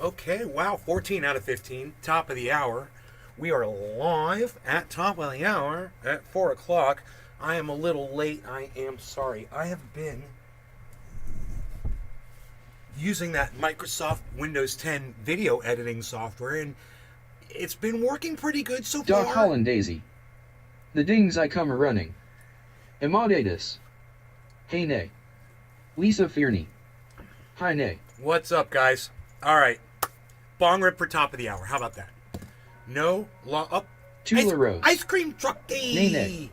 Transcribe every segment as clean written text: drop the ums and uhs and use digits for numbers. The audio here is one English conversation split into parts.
Okay, wow, 14 out of 15, top of the hour. We are live at top of the hour at 4 o'clock. I am a little late. I am sorry. I have been using that Microsoft Windows 10 video editing software, and it's been working pretty good so Doc far. Holland Daisy. The dings I come a running. Emaudatus. Hey nay. Lisa Fearney. Hi nay. What's up, guys? All right. Bong rip for top of the hour. How about that? No law up. Tula Rose. Ice cream truck. Nay, nay.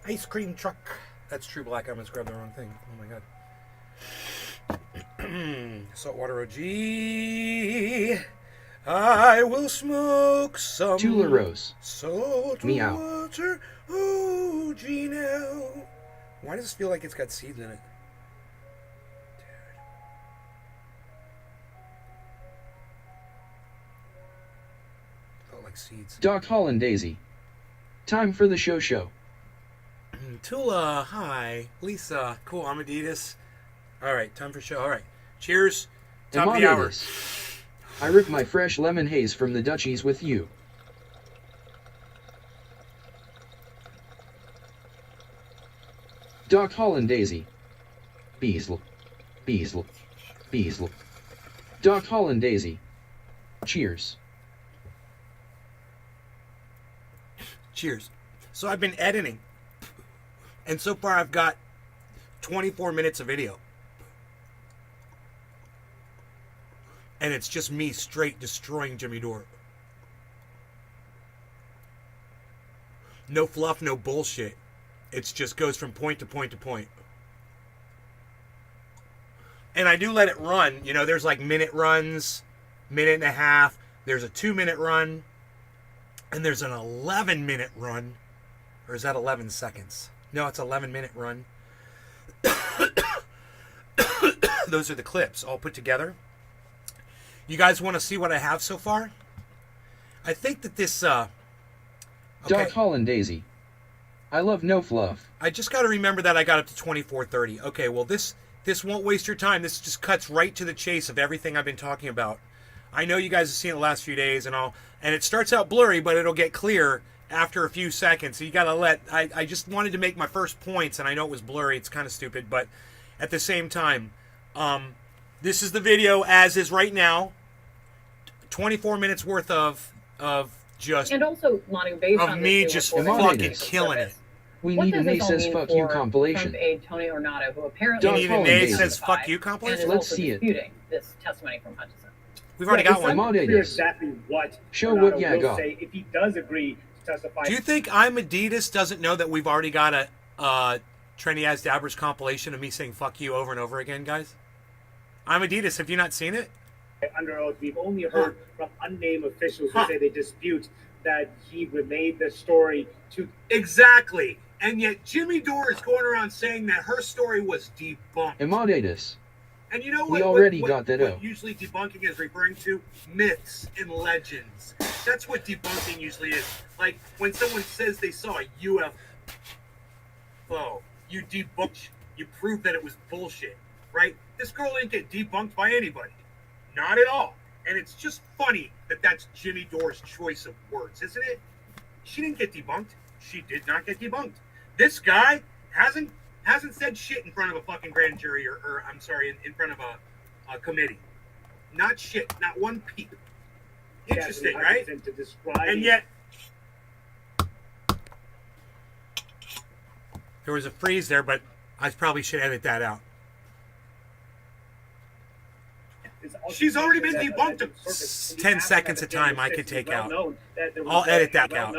Ice cream truck. That's True Black. I almost grabbed the wrong thing. Oh my god. Saltwater OG. I will smoke some Tula Rose. saltwater Meow. OG now. Why does this feel like it's got seeds in it? Like seeds. Doc Holland Daisy. Time for the show. Tula, hi. Lisa, cool. I'm Adidas. All right, time for show. All right. Cheers. Top of the hour. Emaudatus. I rip my fresh lemon haze from the Dutchies with you. Doc Holland Daisy. Beasley. Beasley. Beasley. Doc Holland Daisy. Cheers. Cheers. So I've been editing, and so far I've got 24 minutes of video. And it's just me straight destroying Jimmy Dore. No fluff, no bullshit. It just goes from point to point to point. And I do let it run. You know, there's like minute runs, minute and a half. There's a 2-minute run. And there's an 11-minute run. Or is that 11 seconds? No, it's 11-minute run. Those are the clips all put together. You guys want to see what I have so far? I think that this... Okay. Doc Holland Daisy. I love no fluff. I just got to remember that I got up to 24:30. Okay, well, this won't waste your time. This just cuts right to the chase of everything I've been talking about. I know you guys have seen it the last few days and all, and it starts out blurry, but it'll get clear after a few seconds. So you got to let... I just wanted to make my first points, and I know it was blurry. It's kind of stupid, but at the same time, this is the video as is right now. 24 minutes worth of just... And also, Manu, based of on me this just report, fucking killing it. We what need a does Nay this all Says mean Fuck for You compilation. Trump aide Tony Ornato, who apparently Doc You need a Holland Nay Daisy. Says Fuck You and compilation? is Let's also see it. disputing this testimony from Hutchinson. We've already Yeah, got it's one. not Amade clear is. exactly what Show Ornato what ya will got. say if he does agree to testify. Do you think I'm Adidas doesn't know that we've already got a Trendy As Dabbers compilation of me saying fuck you over and over again, guys? I'm Adidas. Have you not seen it? Under oath, we've only heard from unnamed officials who say they dispute that he relayed the story to... Exactly. And yet Jimmy Dore is going around saying that her story was debunked. Emaudatus. And you know what? We already what got that out. usually debunking is referring to myths and legends. That's what debunking usually is. Like when someone says they saw a UFO, you debunk, you prove that it was bullshit, right? This girl didn't get debunked by anybody. Not at all. And it's just funny that that's Jimmy Dore's choice of words, isn't it? She didn't get debunked. She did not get debunked. This guy hasn't said shit in front of a fucking grand jury or I'm sorry, in front of a committee. Not shit. Not one peep. Interesting, right? To describe And yet, there was a freeze there, but I probably should edit that out. She's already been debunked 10 seconds of time I could take out. I'll edit that out.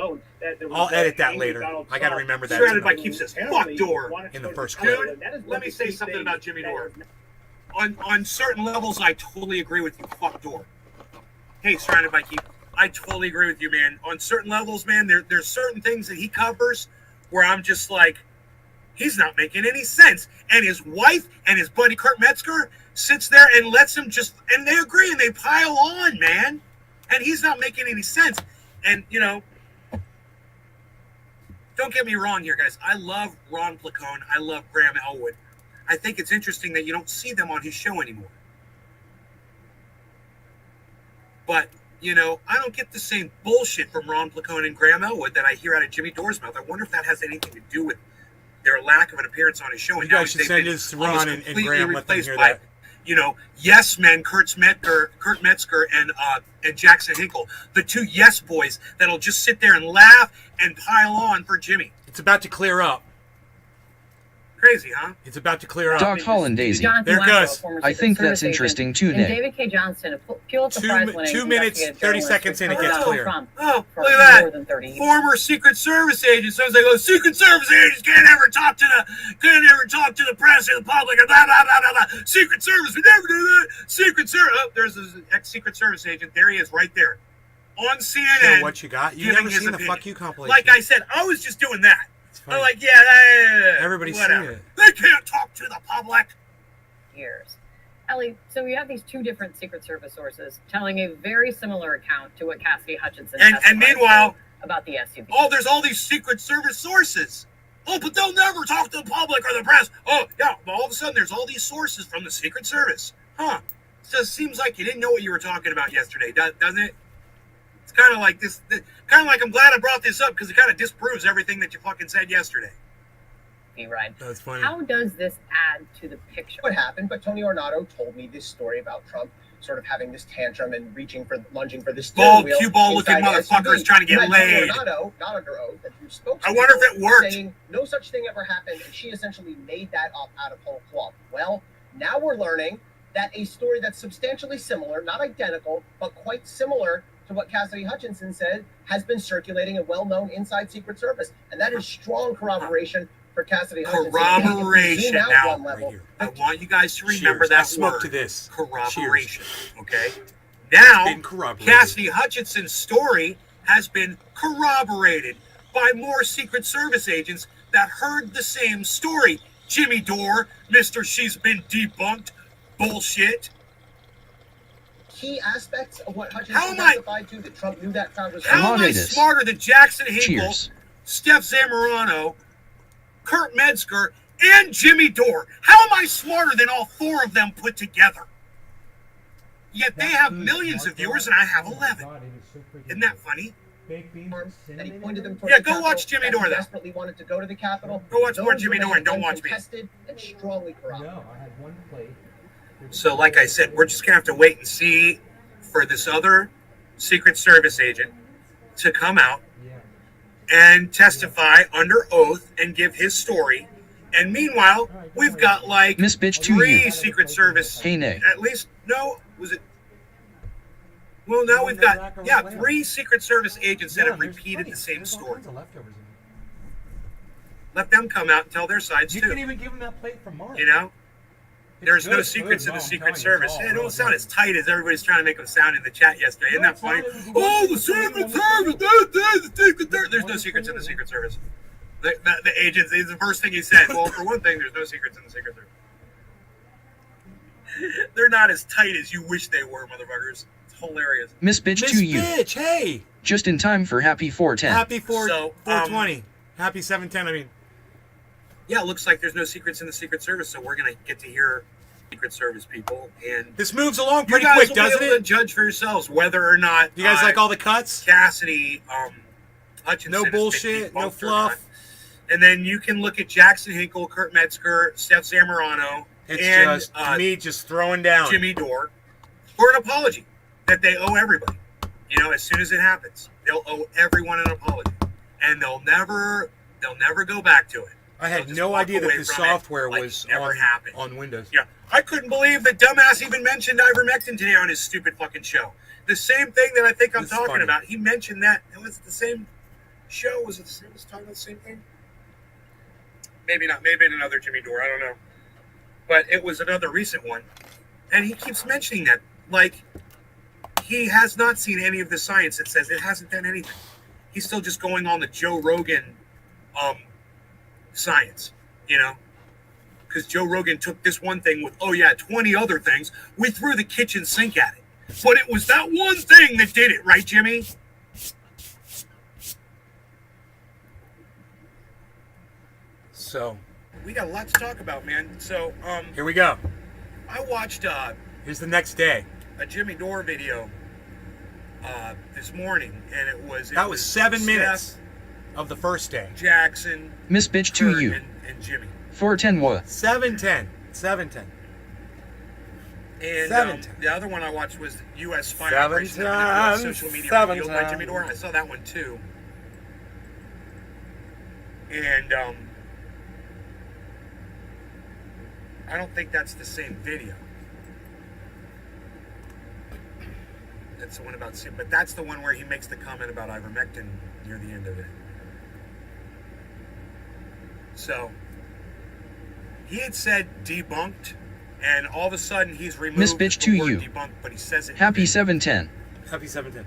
I'll edit that later. I gotta remember that. Surrounded by Keith says, fuck Dore in the first clip. Dude, let me say something about Jimmy Dore. On certain levels, I totally agree with you. Fuck Dore. Hey, Surrounded by Keith, I totally agree with you, man. On certain levels, man, there's certain things that he covers where I'm just like, he's not making any sense. And his wife and his buddy Kurt Metzger sits there and lets him just, and they agree and they pile on, man. And he's not making any sense. And, you know, don't get me wrong here, guys. I love Ron Placone. I love Graham Elwood. I think it's interesting that you don't see them on his show anymore. But, you know, I don't get the same bullshit from Ron Placone and Graham Elwood that I hear out of Jimmy Dore's mouth. I wonder if that has anything to do with their lack of an appearance on his show. You And now guys should they've send been this to almost Ron and completely Graham, let them replaced hear by, that. you know, yes men, Kurt Metzger and Jackson Hinkle, the two yes boys that'll just sit there and laugh and pile on for Jimmy. It's about to clear up. Crazy, huh? It's about to clear up. Doc Holland Daisy. Jonathan There it Lacko, goes. former I Secret think Service that's interesting agent, too, and Nick. David K. Johnston, a Pulitzer Two Prize-winning 2 minutes, investigative 30 journalist seconds in, it who's gets covered clear. Trump Oh, for look at more that. than 30 years. Former Secret Service agent. So they go, Secret Service agents can't ever talk to the press or the public or blah, blah, blah, blah, blah. Secret Service, we never do that. Secret Service. Oh, there's an ex-Secret Service agent. There he is right there. On CNN. So what you got? You giving never his seen the opinion. Fuck You compilation. Like I said, I was just doing that. It's I'm funny. like, yeah, Everybody's whatever. seen it. They can't talk to the public. years. Ellie, so we have these two different Secret Service sources telling a very similar account to what Cassidy Hutchinson And testified meanwhile, to about the SUV. oh, there's all these Secret Service sources. Oh, but they'll never talk to the public or the press. Oh, yeah, but all of a sudden there's all these sources from the Secret Service. Huh. It just seems like you didn't know what you were talking about yesterday, doesn't it? It's kind of like this, kind of like I'm glad I brought this up because it kind of disproves everything that you fucking said yesterday. Right. That's funny. How does this add to the picture? What happened, but Tony Ornato told me this story about Trump sort of having this tantrum and lunging for the steering Bald, wheel. cue ball looking inside the motherfucker is SUV. trying to get You had laid. Tony Ornato, not under oath, that you spoke to I wonder if people it worked. saying no such thing ever happened, and she essentially made that up out of whole cloth. Well, now we're learning that a story that's substantially similar, not identical, but quite similar to what Cassidy Hutchinson said, has been circulating and well-known inside Secret Service. And that is strong corroboration for Cassidy Hutchinson. Corroboration. Zoom out Now, one level, right here. I want you guys to remember Cheers. that I'll smoke word. to this. Corroboration. Okay? Now, Been corroborated. Cassidy Hutchinson's story has been corroborated by more Secret Service agents that heard the same story. Jimmy Dore, Mr. She's Been Debunked, bullshit. key aspects of what How Hutchinson am I- testified to that Trump knew that crowd was How am I Emonitis. smarter than Jackson Hinkle, Cheers. Steph Zamorano, Kurt Metzger, and Jimmy Dore? How am I smarter than all four of them put together? Yet they have millions of viewers and I have 11. Isn't that funny? that he pointed them towards Yeah, the go Capitol, watch Jimmy that he Dore, though. desperately wanted to go to the Capitol. Go watch more Those Jimmy Dore and don't remain watch me. uncontested and strongly corroborated. No, I had one plate. So, like I said, we're just going to have to wait and see for this other Secret Service agent to come out Yeah. and testify under oath and give his story. And meanwhile, we've got like Miss Bitch to 3 you. Secret Service, Hey, nay. at least, no, was it? Well, now we've got, 3 Secret Service agents that have repeated the same story. Let them come out and tell their sides You too. can even give him that plate from Mark. You know? It's There's no good secrets food, in the no, I'm Secret telling you, Service. it's all It don't real sound good. as tight as everybody's trying to make them sound in the chat yesterday. Isn't that funny? it's not. Oh, the Secret Service! The Secret Service! There's no secrets in the Secret Service. The agents, it's the first thing he said. Well, for one thing, there's no secrets in the Secret Service. They're not as tight as you wish they were, motherfuckers. It's hilarious. Miss Bitch Miss to you. Bitch, hey! Just in time for Happy 410. Happy So, 420. Happy 710, I mean. Yeah, it looks like there's no secrets in the Secret Service, so we're going to get to hear Secret Service people. And This moves along you pretty guys quick, will be doesn't able to it? judge for yourselves whether or not You guys like all the cuts? Cassidy Hutchinson No has been bullshit, no debunked or fluff. not. And then you can look at Jackson Hinkle, Kurt Metzger, Steph Zamorano, It's and just, to me, just throwing down. Jimmy Dore for an apology that they owe everybody. You know, as soon as it happens, they'll owe everyone an apology, and they'll never go back to it. I They'll had just no walk idea that away the from it software like was it never on, happened. on Windows. Yeah, I couldn't believe that dumbass even mentioned ivermectin today on his stupid fucking show. The same thing that I think I'm This is talking funny. about. He mentioned that. It was the same show. Was it the same? Was talking about the same thing? Maybe not. Maybe in another Jimmy Dore. I don't know. But it was another recent one. And he keeps mentioning that. Like, he has not seen any of the science that says it hasn't done anything. He's still just going on the Joe Rogan science, you know? Because Joe Rogan took this one thing with, 20 other things. We threw the kitchen sink at it. But it was that one thing that did it, right, Jimmy? So, We got a lot to talk about, man. So, here we go. I watched Here's the next day. a Jimmy Dore video this morning, and it was That was 7 Steph, minutes of the first day. Jackson, Miss Bitch to Kurt, you. and Jimmy. 410 what? 7:10. 7:10. And 7:10. the other one I watched was U.S. Spy 7:10, Operation that was social media revealed by 7:10. Jimmy Dore. I saw that one too. And I don't think that's the same video. That's the one about, but that's the one where he makes the comment about ivermectin near the end of it. So he had said debunked, and all of a sudden he's removed Miss Bitch the to word you. debunked, but he says it. Happy 710. Happy 7:10.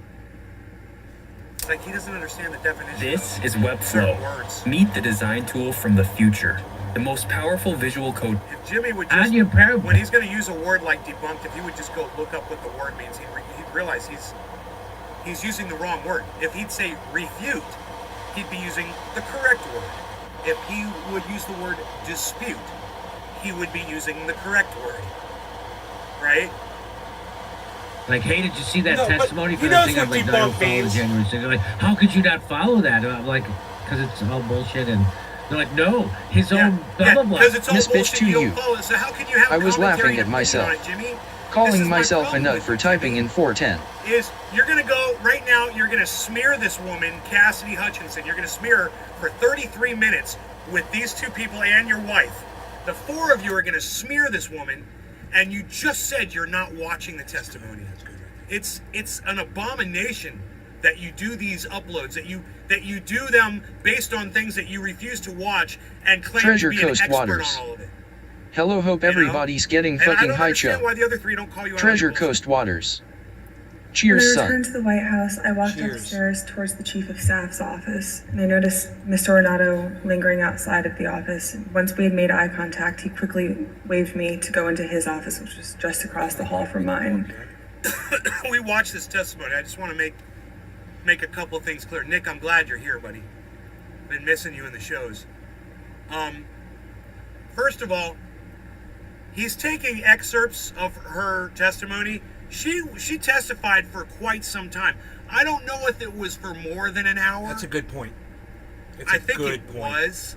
It's like he doesn't understand the definition. This of is certain Webflow. words. Meet the design tool from the future. The most powerful visual code. If Jimmy would On just, your parent. when he's going to use a word like debunked, if he would just go look up what the word means, he'd realize he's using the wrong word. If he'd say refute, he'd be using the correct word. If he would use the word dispute, he would be using the correct word. Right? Like, hey, did you see that No, but testimony he for knows that thing? what I'm like, no, I debunk don't follow means. January 6th. They're like, how could you not follow that? I'm like, because it's all bullshit. And they're like, no, his own blah, blah, blah. Because it's all Miss Bitch bullshit. to You you. don't follow it. So how can you have I was commentary laughing at and opinion myself. on it, Jimmy? This Calling is my myself a problem nut with for you, typing Jimmy. in 410. Is you're going to go right now, you're going to smear this woman, Cassidy Hutchinson. You're going to smear her for 33 minutes with these two people and your wife. The four of you are going to smear this woman, and you just said you're not watching the testimony. It's an abomination that you do these uploads, that you do them based on things that you refuse to watch and claim Treasure to be Coast an expert Waters. on all of it. Hello, hope You know? everybody's getting And I fucking don't high understand show. why the other three don't call you out. Treasure on bullshit. Coast Waters. When I Cheers, returned son. to the White House, I walked Cheers. upstairs towards the Chief of Staff's office, and I noticed Mr. Ornato lingering outside of the office. Once we had made eye contact, he quickly waved me to go into his office, which was just across the hall from mine. We watched this testimony. I just want to make a couple of things clear. Nick, I'm glad you're here, buddy. Been missing you in the shows. First of all, he's taking excerpts of her testimony. She testified for quite some time. I don't know if it was for more than an hour. That's a good point. It's I a think good it point. was.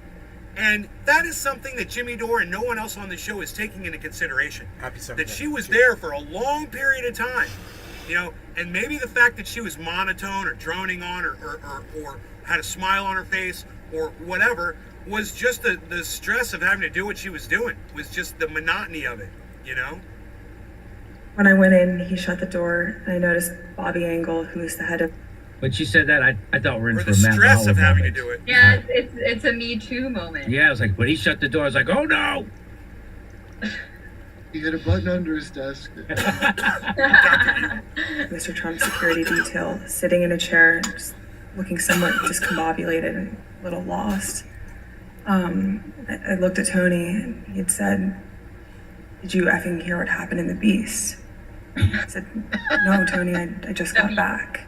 And that is something that Jimmy Dore and no one else on the show is taking into consideration. Happy 7:10. That she was there for a long period of time, you know, and maybe the fact that she was monotone or droning on or had a smile on her face or whatever was just the stress of having to do what she was doing, was just the monotony of it, you know? When I went in, he shut the door, and I noticed Bobby Angle, who is the head of When she said that, I thought we're in Or for the a Matt stress Lauer of having to moment. do it. Yeah, it's a Me Too moment. Yeah, I was like, when he shut the door, I was like, oh no! He had a button under his desk. Mr. Trump's security detail, sitting in a chair, just looking somewhat discombobulated and a little lost. I looked at Tony, and he had said, "Did you effing hear what happened in the Beast?" I said, "No, Tony, I just got back."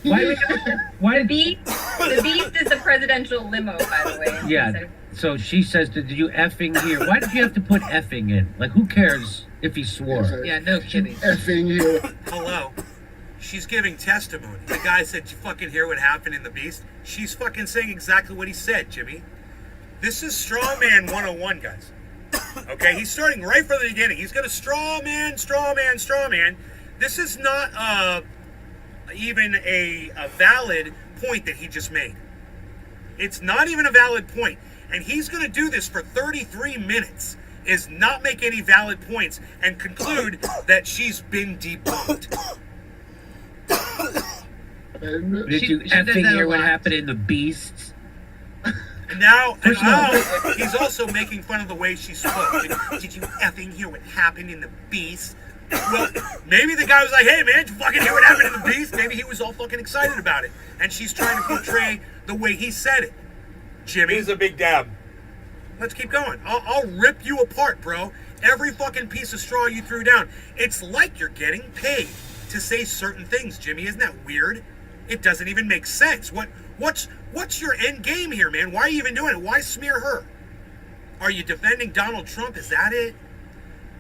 Why The Beast is the presidential limo, by the way. Yeah. So she says, did you effing hear? Why did you have to put effing in? Like, who cares if he swore? Yeah, no kidding. Effing you. Hello. She's giving testimony. The guy said, "You fucking hear what happened in the Beast?" She's fucking saying exactly what he said, Jimmy. This is straw man 101, guys. Okay, he's starting right from the beginning. He's got a straw man. This is not even a valid point that he just made. It's not even a valid point. And he's going to do this for 33 minutes, is not make any valid points, and conclude that she's been debunked. And Did you She does effing that a hear what lot. happened in the Beasts? And now he's also making fun of the way she spoke. Did you effing hear what happened in the Beast? Well, maybe the guy was like, "Hey man, did you fucking hear what happened in the Beast?" Maybe he was all fucking excited about it. And she's trying to portray the way he said it. Jimmy, He's a big dab. let's keep going. I'll rip you apart, bro. Every fucking piece of straw you threw down. It's like you're getting paid to say certain things, Jimmy. Isn't that weird? It doesn't even make sense. What's your end game here, man? Why are you even doing it? Why smear her? Are you defending Donald Trump? Is that it?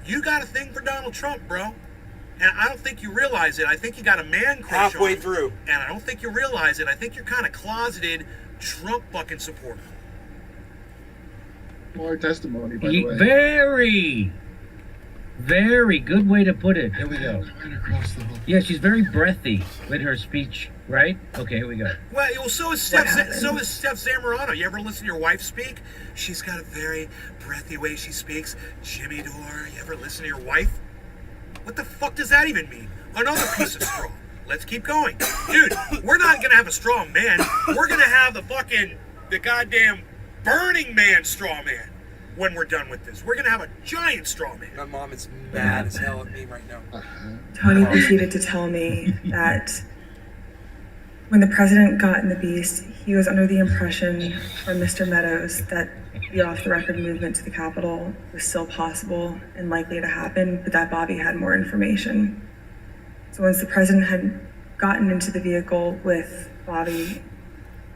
You got a thing for Donald Trump, bro. And I don't think you realize it. I think you got a man crush Halfway on him, through. and I don't think you realize it. I think you're kind of closeted Trump fucking supporter. More testimony, by the Ye- way. very good way to put it. Here we go. Right across the whole. Yeah, she's very breathy with her speech, right? Okay, here we go. Well, so is Steph Zamorano. You ever listen to your wife speak? She's got a very breathy way she speaks. Jimmy Dore, you ever listen to your wife? What the fuck does that even mean? Another piece of straw. Let's keep going. Dude, we're not going to have a straw man. We're going to have the goddamn Burning Man straw man when we're done with this. We're going to have a giant straw man. My mom is mad as hell at me right now. Tony proceeded to tell me that when the president got in the Beast, he was under the impression from Mr. Meadows that the off-the-record movement to the Capitol was still possible and likely to happen, but that Bobby had more information. So once the president had gotten into the vehicle with Bobby,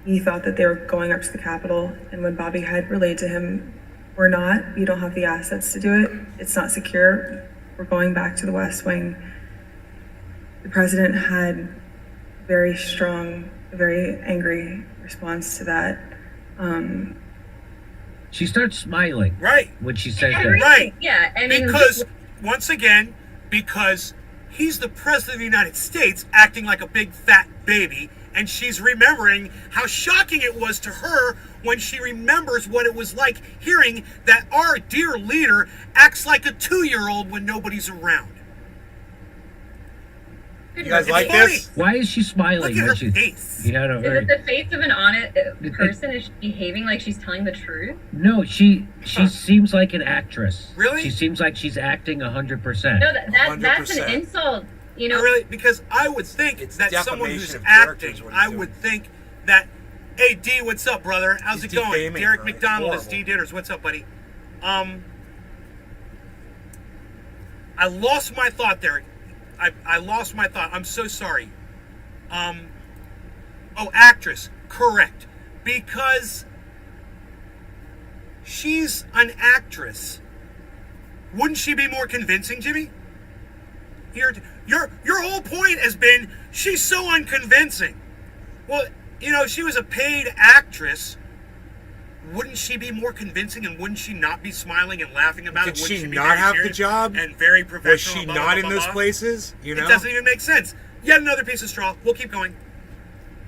he thought that they were going up to the Capitol, and when Bobby had relayed to him, "We're not, you don't have the assets to do it, it's not secure, we're going back to the West Wing," the president had a very angry response to that. She starts smiling Right. when she says that. Right. Yeah, I mean, Because, once again, because he's the president of the United States acting like a big fat baby, and she's remembering how shocking it was to her when she remembers what it was like hearing that our dear leader acts like a 2-year-old when nobody's around. You guys It's like funny. this? Why is she smiling Look at when her she? face. Yeah, no, Is very. it the face of an honest person? Is she behaving like she's telling the truth? No, she seems like an actress. Really? She seems like she's acting 100%. No, that's an 100%. insult. You know, Really? Because I would think It's that someone defamation who's of character acting, is what he's I doing. would think that, hey, D, what's up, brother? How's He's it going? defaming Derek her. It's McDonald is horrible. D Dinners. What's up, buddy? I lost my thought, Derek. I lost my thought. I'm so sorry. Actress. Correct. Because she's an actress. Wouldn't she be more convincing, Jimmy? Your whole point has been she's so unconvincing. Well, she was a paid actress. Wouldn't she be more convincing, and wouldn't she not be smiling and laughing about Did it? Wouldn't she be not very have the serious job? and very professional? Was she blah, not blah, in blah, those blah? places? It doesn't even make sense. Yet another piece of straw. We'll keep going.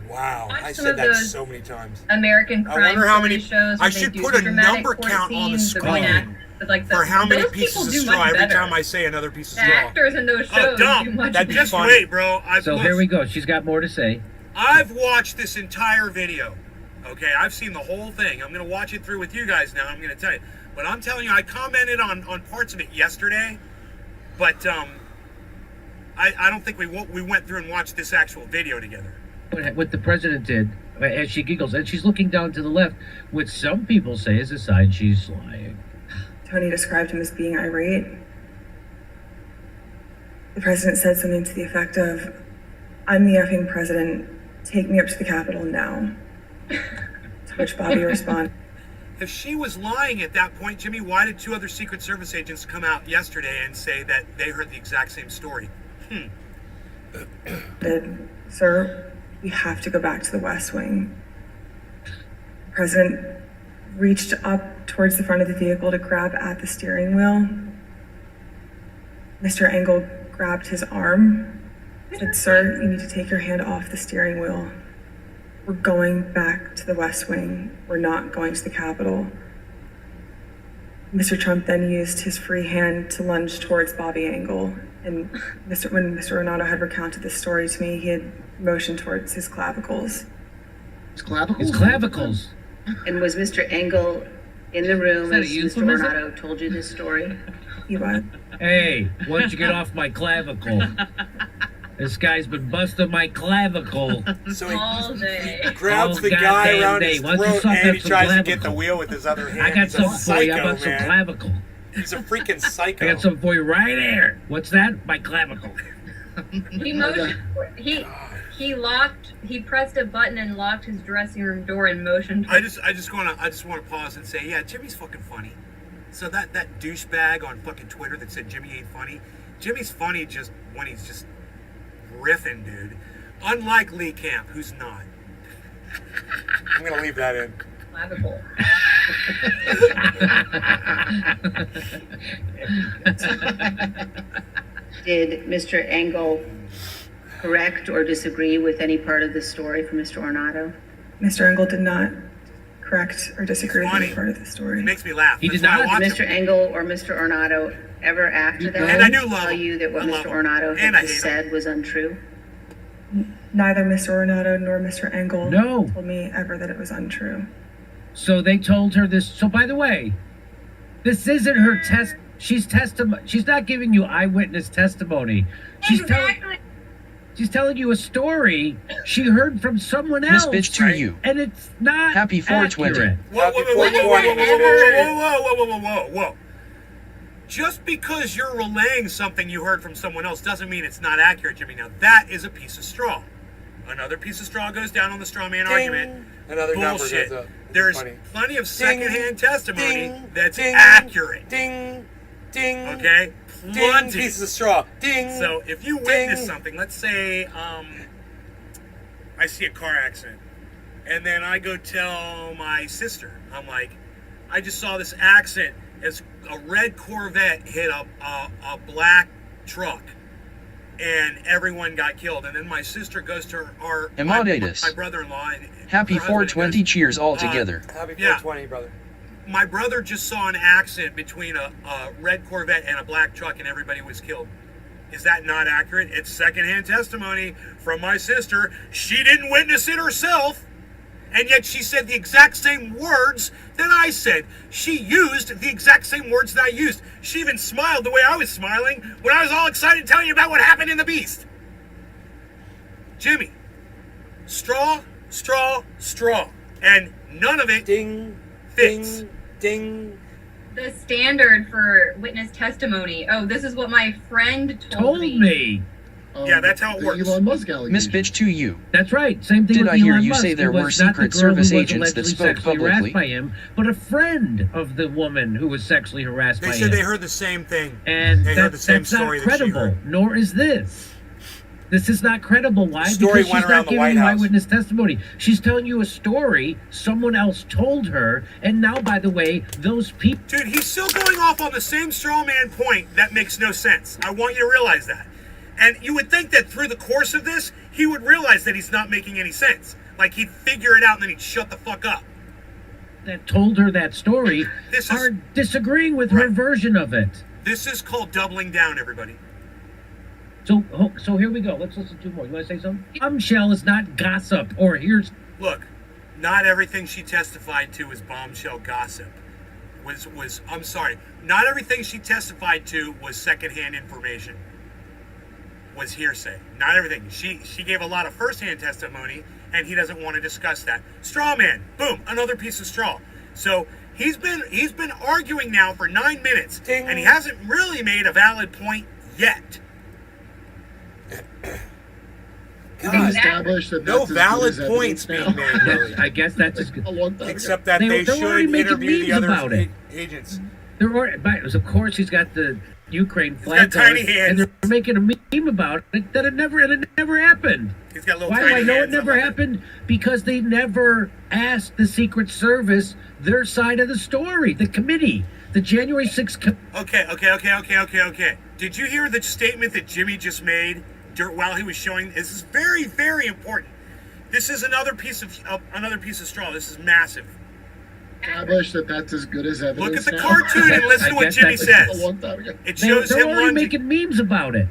Wow, Watch I some said of that those so many times. American I crime wonder how story many- shows. I where they should do put the a dramatic number court count on the scenes, the one screen act- like for how many those pieces people of do straw much every better. time I say another piece of The straw. actors in those shows do dumb. much That'd be better. Just funny. wait, bro. So here we go. She's got more to say. I've watched this entire video. Okay, I've seen the whole thing. I'm going to watch it through with you guys now. I'm going to tell you. But I'm telling you, I commented on parts of it yesterday. But I don't think we went through and watched this actual video together. What the president did, as she giggles, and she's looking down to the left, which some people say is a sign she's lying. Tony described him as being irate. The president said something to the effect of, "I'm the effing president, take me up to the Capitol now." To which Bobby responded, If she was lying at that point, Jimmy, why did 2 other Secret Service agents come out yesterday and say that they heard the exact same story? "Sir, we have to go back to the West Wing." The president reached up towards the front of the vehicle to grab at the steering wheel. Mr. Engel grabbed his arm, said, "Sir, you need to take your hand off the steering wheel. We're going back to the West Wing. We're not going to the Capitol." Mr. Trump then used his free hand to lunge towards Bobby Engel. And when Mr. Renato had recounted this story to me, he had motioned towards his clavicles. His clavicles? His clavicles. And was Mr. Engel in the room Is that a as Mr. euphemism? Renato told you this story? He was. Hey, why don't you get off my clavicle? This guy's been busting my clavicle. So All day. he grabs All the guy goddamn around day. his Why don't you throat suck and up he some tries to get the clavicle? wheel with his other hand. I got He's a something for you. How psycho, about some man. clavicle? He's a freaking psycho. I got something for you right here. What's that? My clavicle. He motioned. He pressed a button and locked his dressing room door and motioned. I just want to pause and say, yeah, Jimmy's fucking funny. So that douchebag on fucking Twitter that said Jimmy ain't funny, Jimmy's funny just when he's just riffing, dude. Unlike Lee Camp, who's not. I'm gonna leave that in. Clavicle. Did Mr. Engel correct or disagree with any part of the story from Mr. Ornato? Mr. Engel did not correct or disagree with Funny. any part of the story. It makes me laugh. He That's did why I not. watch Did him. Mr. Engel or Mr. Ornato ever after that And I do love tell him. you that what I love Mr. him. Ornato And I had hate just him. said was untrue? Neither Mr. Ornato nor Mr. Engel No. told me ever that it was untrue. So they told her this. So by the way, this isn't her test. She's testimony. She's not giving you eyewitness testimony. She's telling you a story she heard from someone Miss else. Bitch to you. And it's not Happy 420. accurate. Whoa, whoa, whoa, whoa, Happy whoa, whoa, 420. whoa. Just because you're relaying something you heard from someone else doesn't mean it's not accurate, Jimmy. Now, that is a piece of straw. Another piece of straw goes down on the straw man argument. Another number Bullshit. goes up. There's Funny. plenty of secondhand testimony Ding. that's Ding. accurate. Ding. Ding. Okay? Ding. Plenty. Piece of straw. Ding. So if you witness Ding. something, let's say I see a car accident, and then I go tell my sister, I'm like, I just saw this accident as a red Corvette hit a black truck, and everyone got killed. And then my sister goes to my Amadeus. brother-in-law. And Happy her husband 420 goes, cheers all together. Happy Yeah. 420, brother. My brother just saw an accident between a red Corvette and a black truck, and everybody was killed. Is that not accurate? It's secondhand testimony from my sister. She didn't witness it herself, and yet she said the exact same words that I said. She used the exact same words that I used. She even smiled the way I was smiling when I was all excited telling you about what happened in the Beast. Jimmy, straw, straw, straw, and none of it Ding. fits. Ding. Ding. The standard for witness testimony. Oh, this is what my friend Told me. Yeah, that's how it the works. Elon Musk allegation. Miss Bitch to you. That's right. Same thing Did with I hear Elon you Musk. say there It were was not the Secret girl Service who was agents that allegedly spoke sexually publicly? harassed by him, but a friend of the woman who was sexually harassed They by said him. they heard the same thing. And they heard the same that's not story that she credible, heard. nor is this. This is not credible. Why? The story Because went she's around not the giving White you House. eyewitness testimony. She's telling you a story someone else told her, and now, by the way, those people. Dude, he's still going off on the same straw man point that makes no sense. I want you to realize that. And you would think that through the course of this, he would realize that he's not making any sense. Like he'd figure it out and then he'd shut the fuck up. that told her that story This is- are disagreeing with her Right. version of it. This is called doubling down, everybody. So here we go. Let's listen to more. You want to say something? Bombshell is not gossip or here's. Look, not everything she testified to was bombshell gossip. I'm sorry. Not everything she testified to was secondhand information. Was hearsay. Not everything. She gave a lot of firsthand testimony, and he doesn't want to discuss that. Straw man. Boom. Another piece of straw. So he's been arguing now for 9 minutes, Ding. and he hasn't really made a valid point yet. Can we establish that No that's as good valid as points evidence being now? made, really. I guess that's as A good. long time Except ago. that They- they they're already should making interview the memes other about it. agents. There were, but of course, he's got the Ukraine got flag tiny colors, hands. and they're making a meme about it that it never happened. He's got little Why do tiny I know it hands. never love happened? Because they never asked the Secret Service their side of the story. The committee, the January 6th. Okay. Did you hear the statement that Jimmy just made while he was showing? This is very, very important. This is another piece of straw. This is massive. Establish that that's as good as evidence Look at the now? cartoon and listen to what guess Jimmy that's- A says. long time ago. It They're shows him already lunging. making memes about it.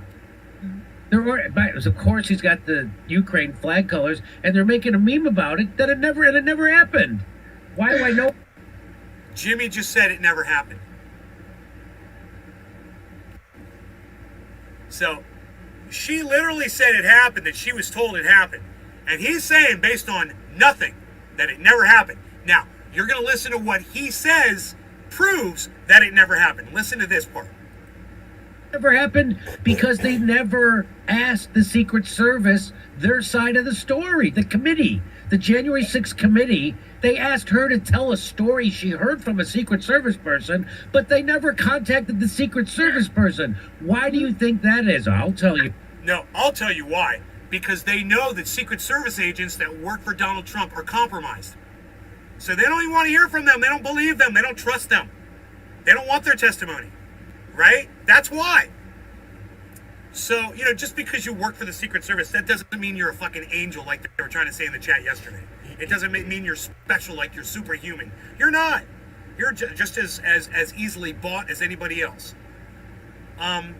Of course, he's got the Ukraine flag colors, and they're making a meme about it that it never happened. Why do I know? Jimmy just said it never happened. So she literally said it happened, that she was told it happened. And he's saying, based on nothing, that it never happened. Now, you're going to listen to what he says proves that it never happened. Listen to this part. Never happened because they never asked the Secret Service their side of the story. The committee, The January 6th committee, they asked her to tell a story she heard from a Secret Service person, but they never contacted the Secret Service person. Why do you think that is? I'll tell you. No, I'll tell you why. Because they know that Secret Service agents that work for Donald Trump are compromised. So they don't even want to hear from them. They don't believe them. They don't trust them. They don't want their testimony. Right? That's why. So, just because you work for the Secret Service, that doesn't mean you're a fucking angel like they were trying to say in the chat yesterday. It doesn't mean you're special like you're superhuman. You're not. You're just as easily bought as anybody else. And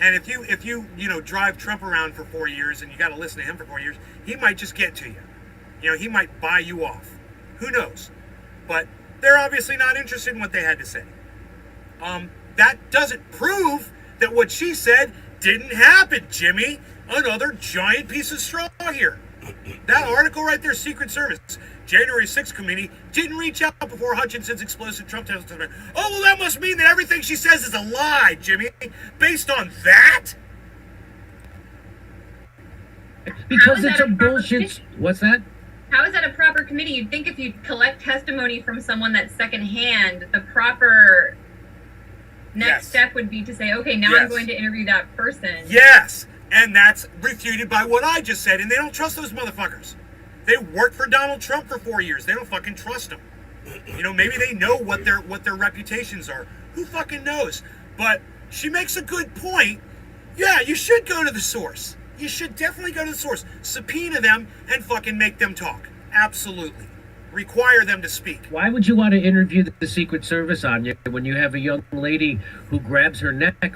if you drive Trump around for 4 years and you got to listen to him for 4 years, he might just get to you. He might buy you off. Who knows? But they're obviously not interested in what they had to say. That doesn't prove that what she said didn't happen, Jimmy. Another giant piece of straw here. That article right there, Secret Service, January 6th committee, didn't reach out before Hutchinson's explosive Trump testimony. Oh, well, that must mean that everything she says is a lie, Jimmy. Based on that? Because it's a bullshit. What's that? How is that a proper committee? You'd think if you collect testimony from someone that's secondhand, the proper next step would be to say, okay, now I'm going to interview that person. Yes, and that's refuted by what I just said, and they don't trust those motherfuckers. They worked for Donald Trump for 4 years. They don't fucking trust him. Maybe they know what their reputations are. Who fucking knows? But she makes a good point. Yeah, you should go to the source. You should definitely go to the source. Subpoena them and fucking make them talk. Absolutely. Require them to speak. Why would you want to interview the Secret Service on you when you have a young lady who grabs her neck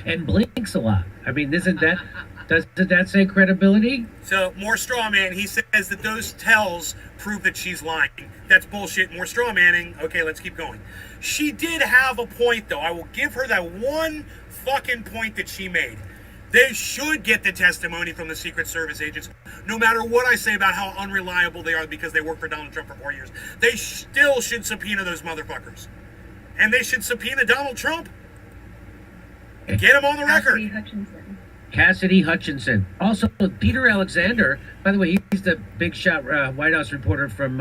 and blinks a lot? I mean, doesn't that say credibility? So, more straw man. He says that those tells prove that she's lying. That's bullshit. More straw manning. Okay, let's keep going. She did have a point, though. I will give her that one fucking point that she made. They should get the testimony from the Secret Service agents, no matter what I say about how unreliable they are because they work for Donald Trump for 4 years. They still should subpoena those motherfuckers. And they should subpoena Donald Trump. Get him on the record. Cassidy Hutchinson. Also, Peter Alexander, by the way, he's the big shot White House reporter from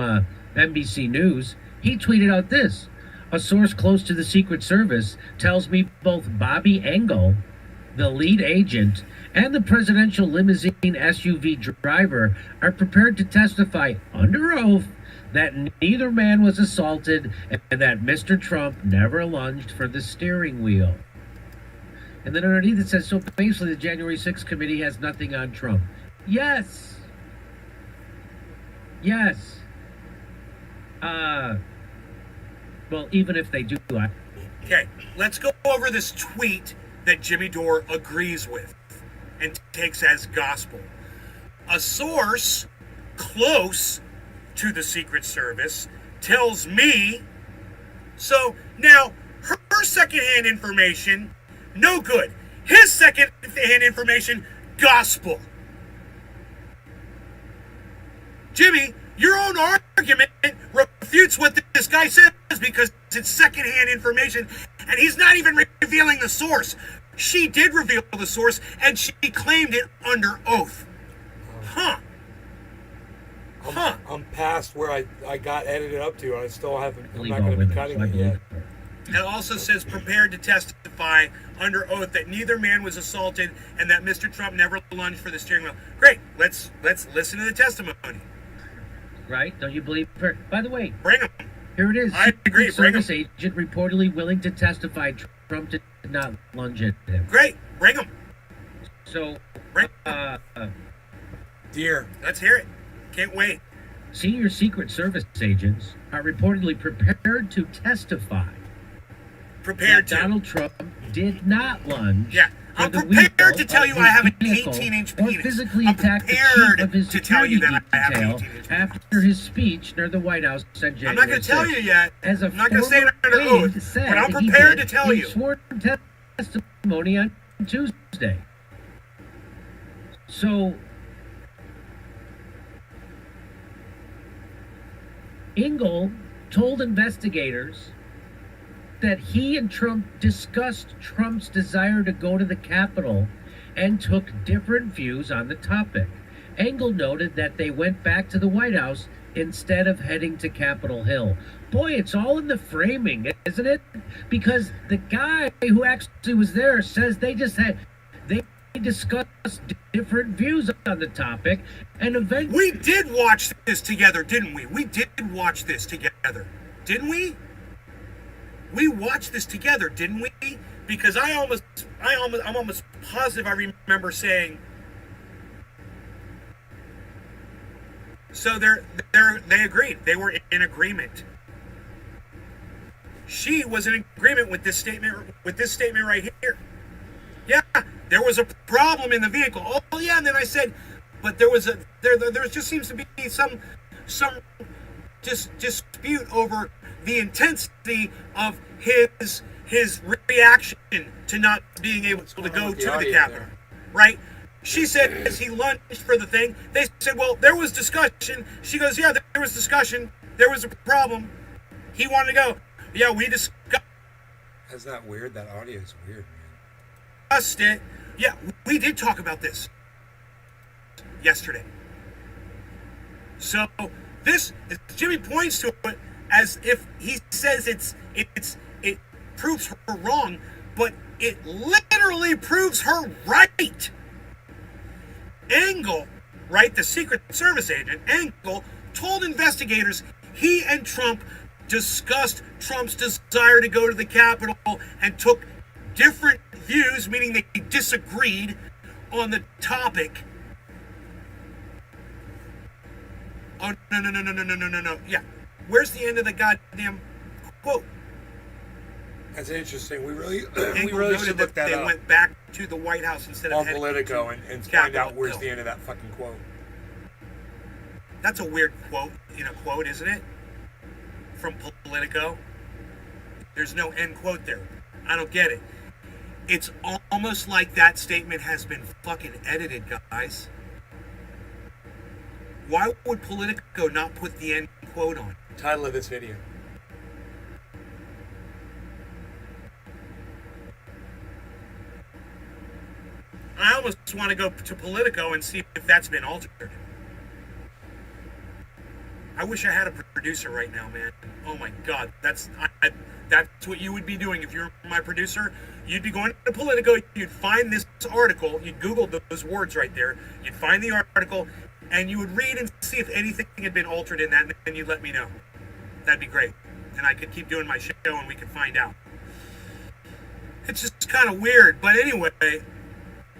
NBC News. He tweeted out this. A source close to the Secret Service tells me both Bobby Engel, the lead agent, and the presidential limousine SUV driver are prepared to testify under oath that neither man was assaulted and that Mr. Trump never lunged for the steering wheel. And then underneath it says, so basically the January 6th committee has nothing on Trump. Yes. Yes. Well, even if they do. Okay, let's go over this tweet that Jimmy Dore agrees with and takes as gospel. A source close to the Secret Service tells me. So now her secondhand information, no good. His secondhand information, gospel. Jimmy, your own argument refutes what this guy says because it's secondhand information and he's not even revealing the source. She did reveal the source and she claimed it under oath. Huh. I'm past where I got edited up to. I still haven't. I'm not going to be cutting it yet. It also says prepared to testify under oath that neither man was assaulted and that Mr. Trump never lunged for the steering wheel. Great. Let's listen to the testimony. Right? Don't you believe her? By the way, bring him. Here it is. I agree. Bring him. Service agent reportedly willing to testify Trump did not lunge at him. Great. Bring him. So, dear, let's hear it. Can't wait. Senior Secret Service agents are reportedly prepared to testify. Prepared that Donald Trump did not lunge. Yeah. I'm prepared to tell you I have an 18-inch penis. Or physically attack the chief of his security detail after his speech near the White House said January. I'm not going to tell you yet. I'm not going to say it under oath, but I'm prepared prepared to tell you. Sworn testimony on Tuesday. So, Engel told investigators that he and Trump discussed Trump's desire to go to the Capitol and took different views on the topic. Engel noted that they went back to the White House instead of heading to Capitol Hill. Boy, it's all in the framing, isn't it? Because the guy who actually was there says they discussed different views on the topic, and eventually... We did watch this together, didn't we? We did watch this together, didn't we? We watched this together, didn't we? Because I'm almost positive I remember saying... So they agreed. They were in agreement. She was in agreement with this statement right here. Yeah, there was a problem in the vehicle. Oh yeah, and then I said, but there just seems to be some dispute over the intensity of his reaction to not being able to go to the Capitol, right? She said as he lunged for the thing, they said, well, there was discussion. She goes, yeah, there was discussion. There was a problem. He wanted to go. Yeah, we discussed. That's not weird. That audio is weird, man. Discussed it. Yeah, we did talk about this yesterday. So this, Jimmy points to it as if he says it proves her wrong, but it literally proves her right. Engel, right, the Secret Service agent, Engel, told investigators he and Trump discussed Trump's desire to go to the Capitol and took different views, meaning they disagreed on the topic. Oh, no. Yeah. Where's the end of the goddamn quote? That's interesting. We really noted should look that they up. went back to the White House instead of on heading Politico to and find Capitol out where's Hill. the end of that fucking quote. That's a weird quote in a quote, isn't it? From Politico. There's no end quote there. I don't get it. It's almost like that statement has been fucking edited, guys. Why would Politico not put the end quote on? Title of this video. I almost want to go to Politico and see if that's been altered. I wish I had a producer right now, man. Oh my God, that's what you would be doing if you're my producer. You'd be going to Politico, you'd find this article, you'd Google those words right there, you'd find the article, and you would read and see if anything had been altered in that, and then you'd let me know. That'd be great. And I could keep doing my show and we could find out. It's just kind of weird, but anyway,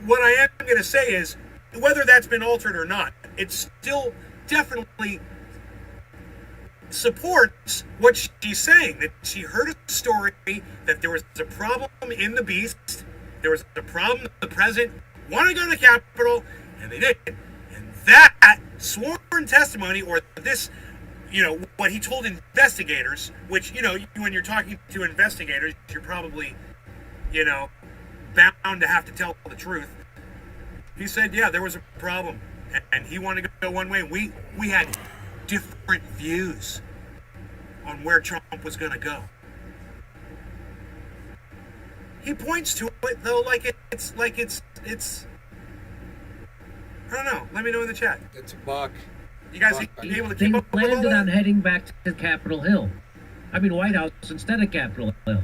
what I am going to say is, whether that's been altered or not, it still definitely supports what she's saying, that she heard a story that there was a problem in the beast, there was a problem, the president wanted to go to the Capitol, and they did. And that sworn testimony, or this, what he told investigators, which, when you're talking to investigators, you're probably, bound to have to tell the truth. He said, yeah, there was a problem, and he wanted to go one way. We had different views on where Trump was going to go. He points to it though, like it's I don't know. Let me know in the chat. It's a buck. You guys be able to keep up They with all landed that? on heading back to Capitol Hill. White House instead of Capitol Hill.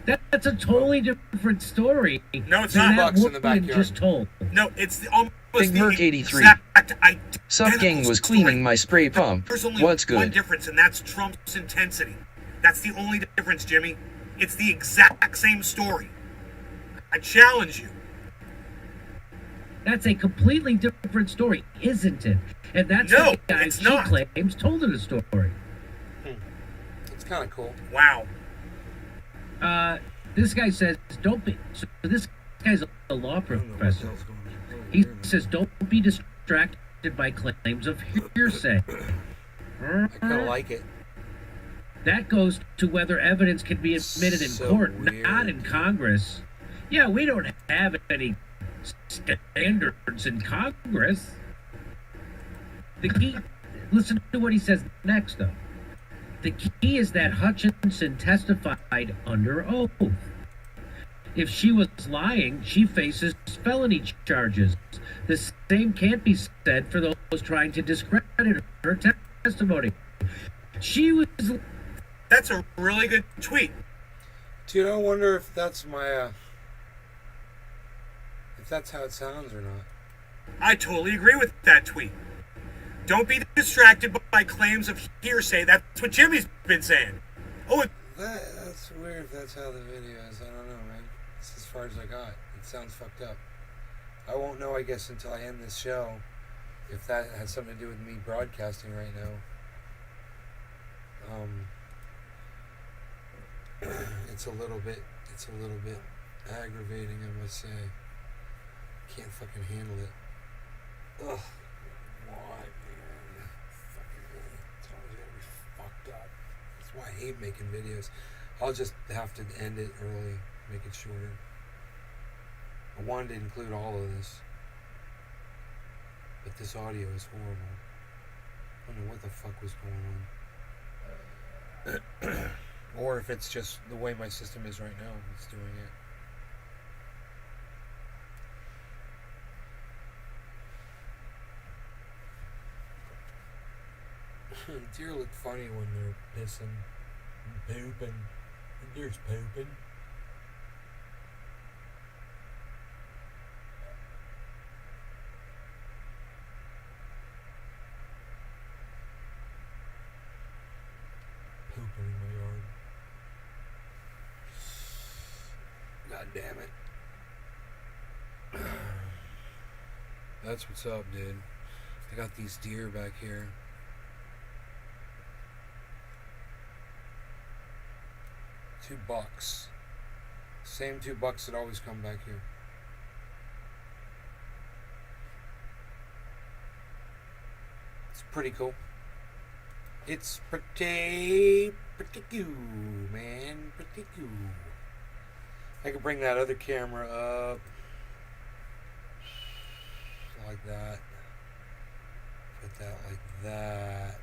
That's a totally different story. No, it's than not. that Bucks in the woman backyard. just told. No, it's almost Big the Merc 83. exact Sup gang was cleaning my spray pump. There's only What's one good? difference, and that's Trump's intensity. That's the only difference, Jimmy. It's the exact same story. I challenge you. That's a completely different story, isn't it? And that's No, the guy it's she not. claims told her the story. It's kind of cool. Wow. This guy says, don't be... So this guy's a law professor. He says, don't be distracted by claims of hearsay. I kind of like it. That goes to whether evidence can be admitted in So court, weird. not in Congress. Yeah, we don't have any standards in Congress. The key, listen to what he says next, though. The key is that Hutchinson testified under oath. If she was lying, she faces felony charges. The same can't be said for those trying to discredit her testimony. She was... That's a really good tweet. Dude, I wonder if that's my, if that's how it sounds or not. I totally agree with that tweet. Don't be distracted by claims of hearsay. That's what Jimmy's been saying. Oh, That's weird if that's how the video is. I don't know, man. It's as far as I got. It sounds fucked up. I won't know, I guess, until I end this show if that has something to do with me broadcasting right now. It's a little bit aggravating, I must say. Can't fucking handle it. Ugh. Why, man? Fucking it's always gotta be fucked up. That's why I hate making videos. I'll just have to end it early, make it shorter. I wanted to include all of this, but this audio is horrible. I don't know what the fuck was going on. Or if it's just the way my system is right now, it's doing it. Deer look funny when they're pissing and pooping. The deer's pooping. Pooping in my yard. God damn it. That's what's up, dude. I got these deer back here. $2. Same $2 that always come back here. It's pretty cool. It's pretty cool, man. Pretty cool. I could bring that other camera up. Like that. Put that like that.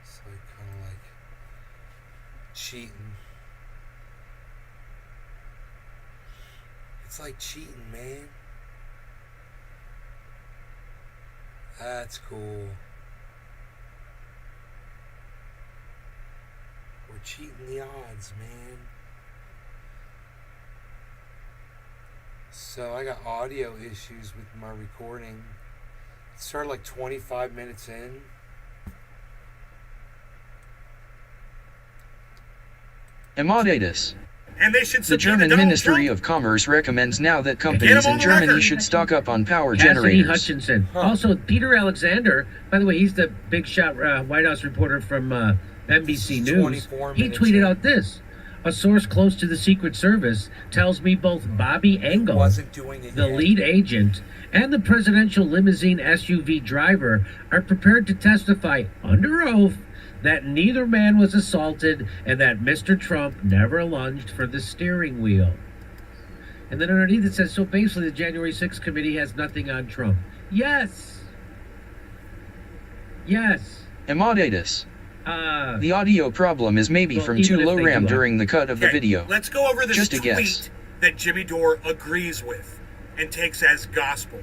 It's like kind of like cheating. It's like cheating, man. That's cool. We're cheating the odds, man. So I got audio issues with my recording. It started like 25 minutes in. Emadatus. And they should The German Ministry of Commerce recommends now that companies in Germany should stock up on power Cassidy generators. Hutchinson. Also, Peter Alexander, by the way, he's the big shot White House reporter from NBC News. He tweeted out this. A source close to the Secret Service tells me both Bobby Engel, the lead agent, and the presidential limousine SUV driver are prepared to testify under oath that neither man was assaulted and that Mr. Trump never lunged for the steering wheel. And then underneath it says, so basically the January 6th committee has nothing on Trump. Yes. Yes. Emadatus. The audio problem is maybe from too low RAM during the cut of the video. Let's go over this Just a tweet guess. that Jimmy Dore agrees with and takes as gospel.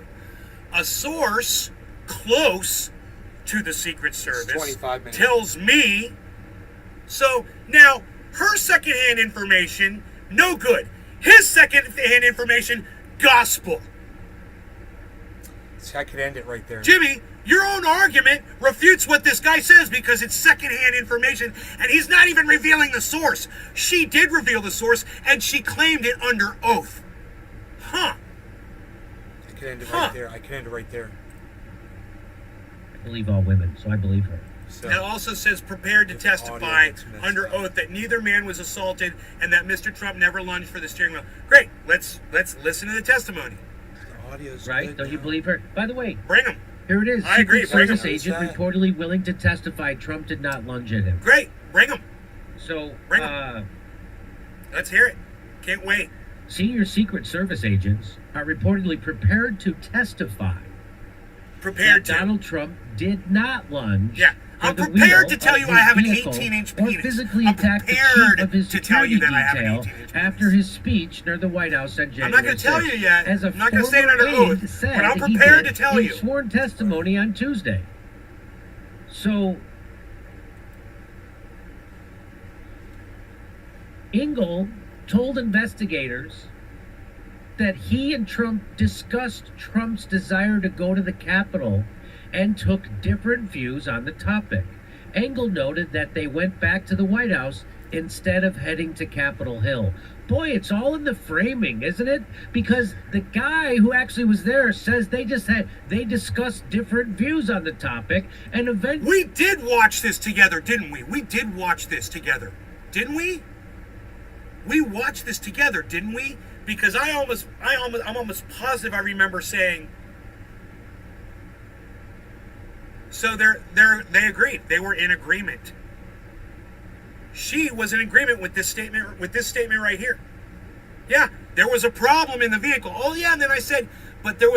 A source close to the Secret Service tells me. So now her secondhand information, no good. His secondhand information, gospel. See, I could end it right there. Jimmy, your own argument refutes what this guy says because it's secondhand information and he's not even revealing the source. She did reveal the source and she claimed it under oath. Huh. I could end it right there. I could end it right there. I believe all women, so I believe her. So, it also says prepared to testify under oath that neither man was assaulted and that Mr. Trump never lunged for the steering wheel. Great. Let's listen to the testimony. The audio's right? good Don't now. you believe her? By the way, bring him. Here it is. I agree. Secret Bring Service him. agent reportedly willing to testify Trump did not lunge at him. Great. Bring him. So, Bring him. Let's hear it. Can't wait. Senior Secret Service agents are reportedly prepared to testify that Donald Trump did not lunge or I'm the prepared wheel to tell of you his I have an vehicle, 18-inch or penis. physically I'm attack the prepared chief of his to tell you security that I have an detail 18-inch penis. after his speech near the White House on January I'm not going to tell 6th. you yet. As a I'm not going to say it former under oath, aide said but I'm he prepared to did tell in you. sworn testimony on Tuesday. So Engel told investigators that he and Trump discussed Trump's desire to go to the Capitol and took different views on the topic. Engel noted that they went back to the White House instead of heading to Capitol Hill. Boy, it's all in the framing, isn't it? Because the guy who actually was there says they discussed different views on the topic, and eventually We did watch this together, didn't we? We did watch this together, didn't we? We watched this together, didn't we? Because I'm almost positive I remember saying. So they agreed. They were in agreement. She was in agreement with this statement right here. Yeah, there was a problem in the vehicle. Oh yeah, and then I said, but there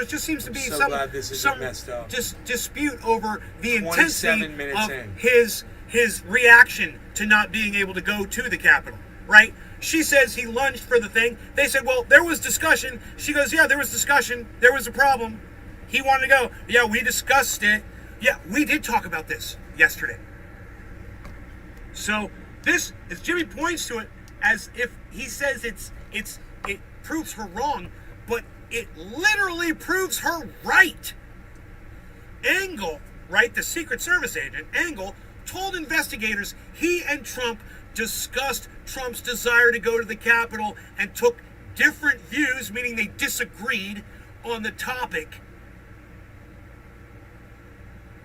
just seems to be so some glad this isn't messed up. Dispute over the 27 intensity minutes of in. his reaction to not being able to go to the Capitol, right? She says he lunged for the thing. They said, well, there was discussion. She goes, yeah, there was discussion. There was a problem. He wanted to go. Yeah, we discussed it. Yeah, we did talk about this yesterday. So this, as Jimmy points to it, as if he says it proves her wrong, but it literally proves her right. Engel, right, the Secret Service agent, Engel, told investigators he and Trump discussed Trump's desire to go to the Capitol and took different views, meaning they disagreed on the topic.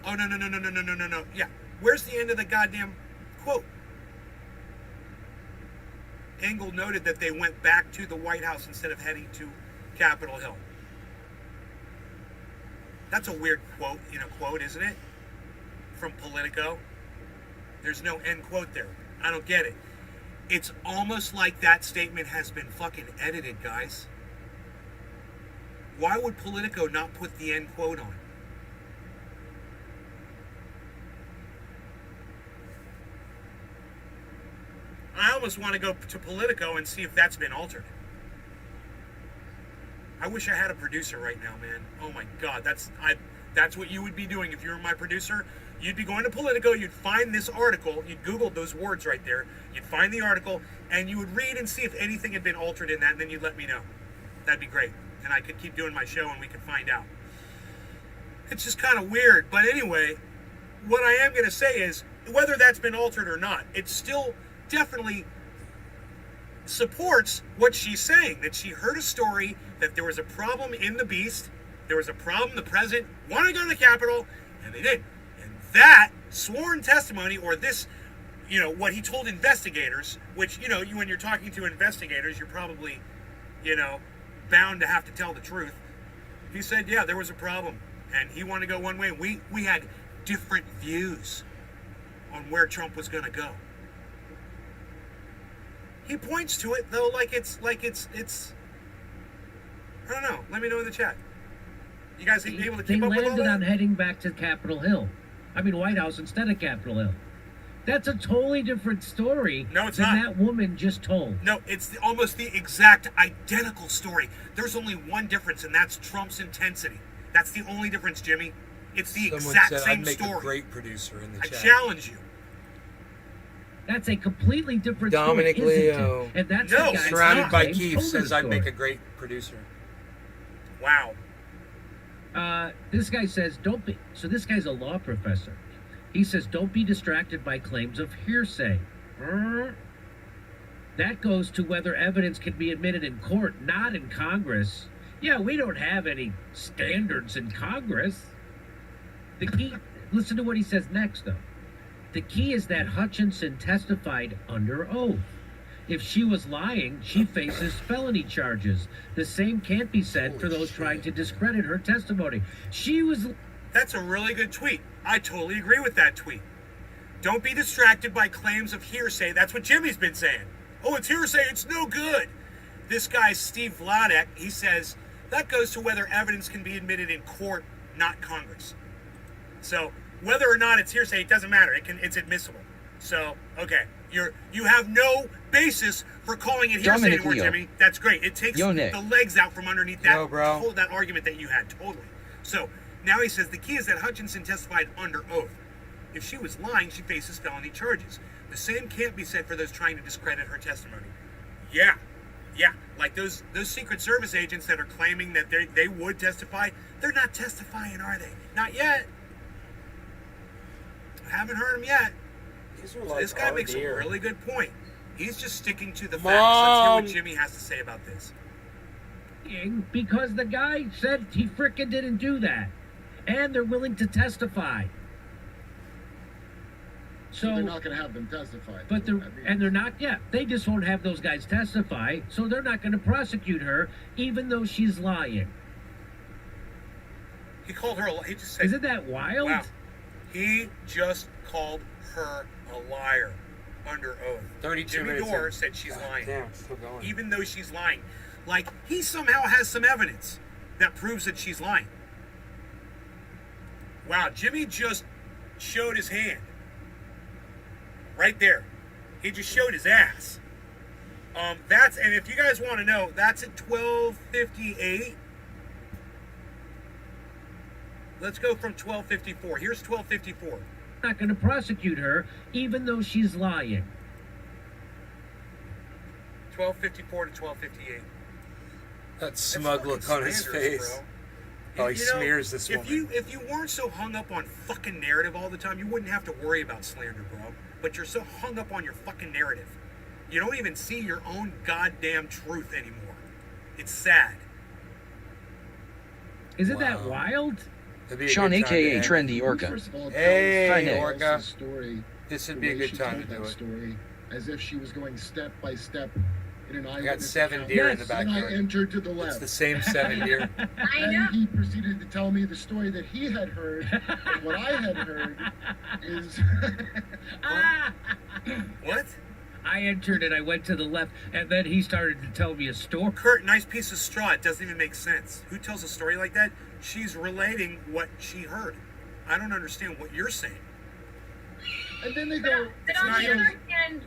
Oh, no. Yeah, where's the end of the goddamn quote? Engel noted that they went back to the White House instead of heading to Capitol Hill. That's a weird quote in a quote, isn't it? From Politico. There's no end quote there. I don't get it. It's almost like that statement has been fucking edited, guys. Why would Politico not put the end quote on? I almost want to go to Politico and see if that's been altered. I wish I had a producer right now, man. Oh my God, that's what you would be doing if you were my producer. You'd be going to Politico, you'd find this article, you'd Google those words right there, you'd find the article, and you would read and see if anything had been altered in that, and then you'd let me know. That'd be great. And I could keep doing my show and we could find out. It's just kind of weird. But anyway, what I am going to say is, whether that's been altered or not, it still definitely supports what she's saying, that she heard a story that there was a problem in the beast, there was a problem, the president wanted to go to the Capitol, and they did. And that sworn testimony, or this, what he told investigators, which, when you're talking to investigators, you're probably, bound to have to tell the truth. He said, yeah, there was a problem, and he wanted to go one way, and we had different views on where Trump was going to go. He points to it though, like it's. I don't know. Let me know in the chat. You guys able to keep up with all that? They landed on heading back to Capitol Hill. White House instead of Capitol Hill. That's a totally different story. No, it's than not. That woman just told. No, it's almost the exact identical story. There's only one difference, and that's Trump's intensity. That's the only difference, Jimmy. It's the exact said same I'd make story. A great producer in the I chat. challenge you. That's a completely different Dominic story, isn't Leo. it? And that's No, the guy Surrounded by claims Keith told says the I'd make story. a great producer. Wow. This guy says, don't be. So this guy's a law professor. He says, don't be distracted by claims of hearsay. That goes to whether evidence can be admitted in court, not in Congress. Yeah, we don't have any standards in Congress. The key, listen to what he says next, though. The key is that Hutchinson testified under oath. If she was lying, she faces felony charges. The same can't be said for those trying to discredit her testimony. She was... That's a really good tweet. I totally agree with that tweet. Don't be distracted by claims of hearsay. That's what Jimmy's been saying. Oh, it's hearsay. It's no good. This guy, Steve Vladek, he says, that goes to whether evidence can be admitted in court, not Congress. So whether or not it's hearsay, it doesn't matter. It's admissible. So, okay, you have no basis for calling it hearsay Dominic anymore, Leo. Jimmy. That's great. It takes Yo, Nick. the legs out from underneath that Yo, bro. that argument that you had. Totally. So now he says the key is that Hutchinson testified under oath. If she was lying, she faces felony charges. The same can't be said for those trying to discredit her testimony. Yeah. Like those Secret Service agents that are claiming that they would testify, they're not testifying, are they? Not yet. I haven't heard them yet. These are So like this guy our makes deer. a really good point. He's just sticking to the facts. Mom! Let's hear what Jimmy has to say about this. Because the guy said he frickin' didn't do that. And they're willing to testify. So they're So, not going to have them testify. but they're not yet. They just won't have those guys testify, so they're not going to prosecute her, even though she's lying. He called her he just said, Isn't that wild? wow. He just called her a liar under oath. 32 Jimmy minutes Dore in. said she's God lying. Damn, it's still going. Even though she's lying. Like, he somehow has some evidence that proves that she's lying. Wow, Jimmy just showed his hand. Right there. He just showed his ass. And if you guys want to know, that's at 12:58. Let's go from 12:54. Here's 12:54. Not going to prosecute her, even though she's lying. 12:54 to 12:58. That smug look on his face. Oh, he smears this woman. If you weren't so hung up on fucking narrative all the time, you wouldn't have to worry about slander, bro. But you're so hung up on your fucking narrative. You don't even see your own goddamn truth anymore. It's sad. Isn't that wild? Sean, aka Trendy Orca. First of all, Hey, Hi, Nick. Orca. Story, This would the be a way good she time told to do that it. Story, as if she was going step by step in an I eyewitness got 7 account. deer in the Then I backyard. entered to the It's left. the same 7 deer. I know. And he proceeded to tell me the story that he had heard. And what I had heard is What? I entered and I went to the left, and then he started to tell me a story. Kurt, nice piece of straw. It doesn't even make sense. Who tells a story like that? She's relating what she heard. I don't understand what you're saying. and then they go. But on the other hand,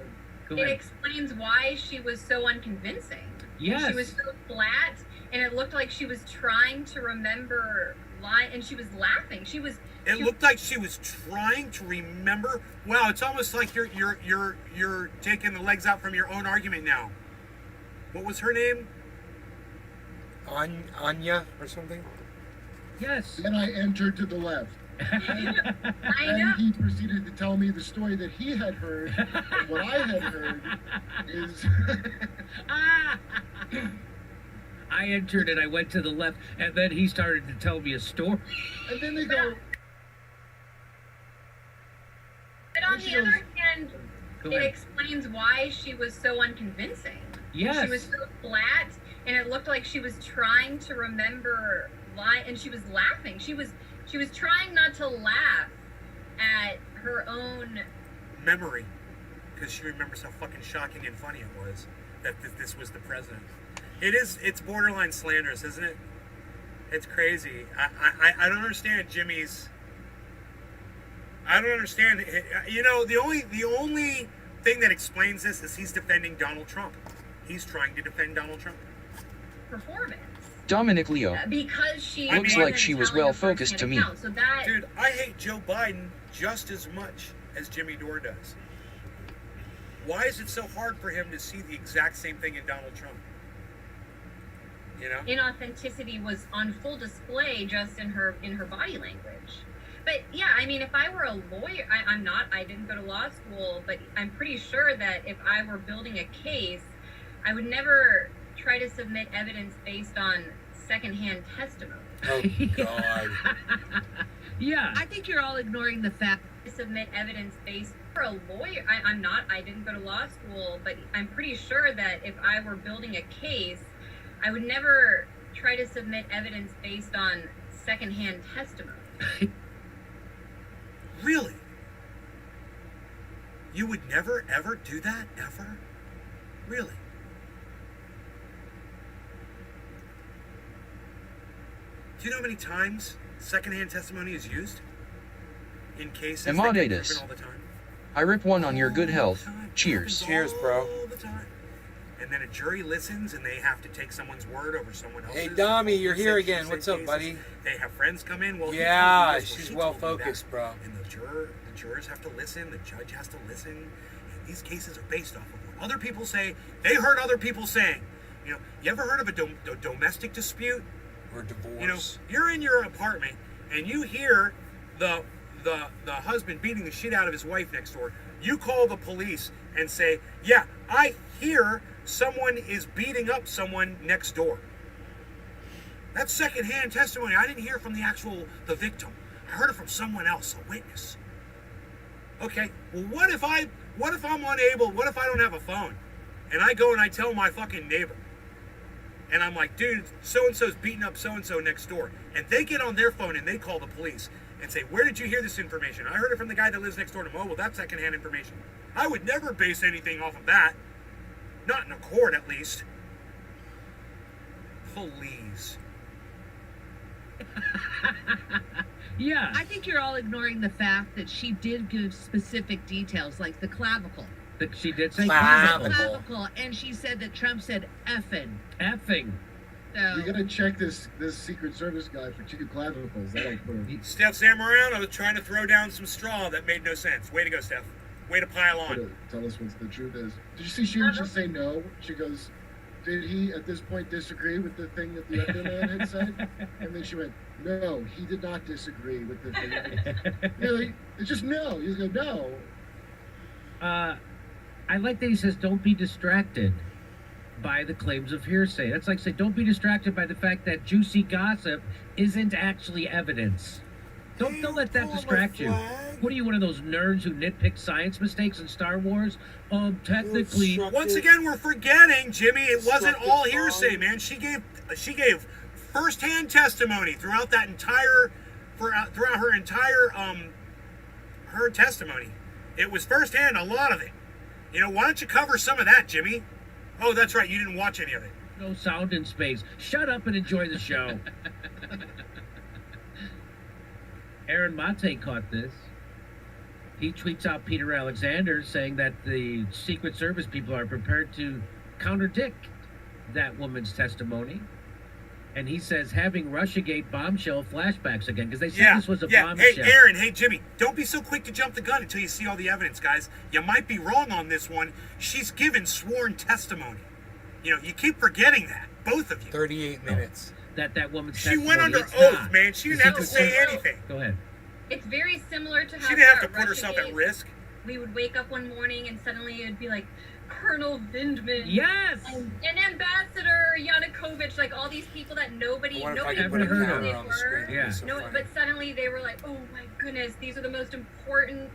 Go it ahead. explains why she was so unconvincing. Yes. She was so flat, and it looked like she was trying to remember and she was laughing. It looked like she was trying to remember. Wow, it's almost like you're taking the legs out from your own argument now. What was her name? Anya or something? Yes. Then I entered to the left. I know. And he proceeded to tell me the story that he had heard. And what I had heard is I entered and I went to the left, and then he started to tell me a story. and then they go. But on the other hand, Go it ahead. explains why she was so unconvincing. Yes. She was so flat, and it looked like she was trying to remember and she was laughing. She was trying not to laugh at her own. Memory. Because she remembers how fucking shocking and funny it was that this was the president. It's borderline slanderous, isn't it? It's crazy. I don't understand Jimmy's. I don't understand. You know, the only thing that explains this is he's defending Donald Trump. He's trying to defend Donald Trump. Performance. Dominic Leo. Because she Looks like she was well focused to me. So that Dude, I hate Joe Biden just as much as Jimmy Dore does. Why is it so hard for him to see the exact same thing in Donald Trump? You know? inauthenticity was on full display just in her body language. But yeah, I mean, if I were a lawyer, I didn't go to law school, but I'm pretty sure that if I were building a case, I would never try to submit evidence based on secondhand testimony. Oh, God. Yeah. I think you're all ignoring the fact. To submit evidence based for a lawyer, I didn't go to law school, but I'm pretty sure that if I were building a case, I would never try to submit evidence based on secondhand testimony. Really? You would never, ever do that? Ever? Really? Do you know how many times secondhand testimony is used? in cases that get proven Amadeus. all the time. I rip one on your good health. Cheers. Cheers, bro. All the time. And then a jury listens, and they have to take someone's word over someone else's. Hey, Dami, you're He here said, again. she What's said up, cases. buddy? They have friends come in. Well, he Yeah, told me this, she's he well told me that. focused, bro. And the jurors have to listen. The judge has to listen. And these cases are based off of what other people say. They heard other people saying. You know, you ever heard of a domestic dispute? Or divorce. You know, you're in your apartment and you hear the husband beating the shit out of his wife next door. You call the police and say, "Yeah, I hear someone is beating up someone next door." That's secondhand testimony. I didn't hear from the victim. I heard it from someone else, a witness. Okay, well, what if I'm unable? What if I don't have a phone, and I go and I tell my fucking neighbor, and I'm like, "Dude, so and so's beating up so and so next door," and they get on their phone and they call the police and say, "Where did you hear this information?" "I heard it from the guy that lives next door to me." "Oh, well, that's secondhand information." I would never base anything off of that. Not in a court, at least. Please. Yeah. I think you're all ignoring the fact that she did give specific details, like the clavicle. That she did say Clavicle. Clavicle, and she said that Trump said effing. Effing. So We gotta check this Secret Service guy for 2 clavicles. That ain't put Steph Zamorano was trying to throw down some straw that made no sense. Way to go, Steph. Way to pile on. Tell us what the truth is. Did you see she didn't just say no? She goes, did he at this point disagree with the thing that the other man had said? And then she went, no, he did not disagree with the thing. Really? It's just no. He's like, no. I like that he says, "Don't be distracted by the claims of hearsay." That's like saying, don't be distracted by the fact that juicy gossip isn't actually evidence. Don't let that distract you. What are you, one of those nerds who nitpick science mistakes in Star Wars? Technically, Once again, we're forgetting, Jimmy. It wasn't all hearsay, man. She gave firsthand testimony throughout that entire, throughout her entire her testimony. It was firsthand, a lot of it. You know, why don't you cover some of that, Jimmy? Oh, that's right. You didn't watch any of it. no sound in space. Shut up and enjoy the show. Aaron Mate caught this. He tweets out Peter Alexander saying that the Secret Service people are prepared to contradict that woman's testimony. And he says having Russiagate bombshell flashbacks again, because they said this was a bombshell. Hey, Aaron, hey, Jimmy, don't be so quick to jump the gun until you see all the evidence, guys. You might be wrong on this one. She's given sworn testimony. You know, you keep forgetting that, both of you. 38 minutes. That woman's She testimony. went under it's oath, not. man. She didn't have to say anything. Go ahead. It's very similar to how She didn't have to at put herself at Russiagate, risk. We would wake up one morning and suddenly it'd be like Colonel Vindman. Yes. And Ambassador Yanukovych, like all these people that nobody I wonder if I knew could put a who camera they on the screen. were. Yeah. It'd be so No, funny. but suddenly they were like, oh my goodness, these are the most important.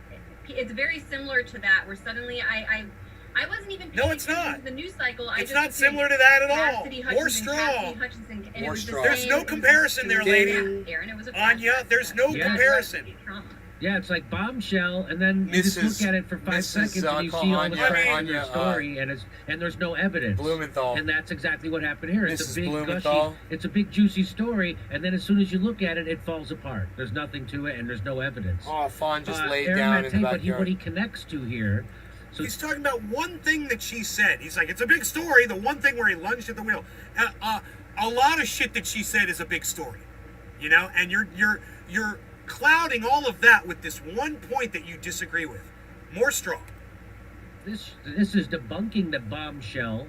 It's very similar to that, where suddenly I wasn't even paying No, it's attention not. to the news cycle. It's I just not assumed similar to that at all. Cassidy More Hutchinson, straw. Cassidy Hutchinson, and More it was the straw. There's same- no comparison there, lady. Yeah, Aaron, it was a Anya, flashback. there's no Yeah. comparison. Trauma. Yeah, it's like bombshell, and then you just Mrs. look at it for 5 Mrs. seconds, and you call see all the Anya- cracks in Anya, their story, and there's no evidence. Blumenthal. And that's exactly what happened here. It's Mrs. a big Blumenthal. gushy, it's a big juicy story, and then as soon as you look at it, it falls apart. There's nothing to it, and there's no evidence. Oh, Fawn just laid Aaron down Mate, in the but what he backyard. connects to here. So He's talking about one thing that she said. He's like, it's a big story. The one thing where he lunged at the wheel. A lot of shit that she said is a big story, you know. And you're clouding all of that with this one point that you disagree with. More straw. this is debunking the bombshell,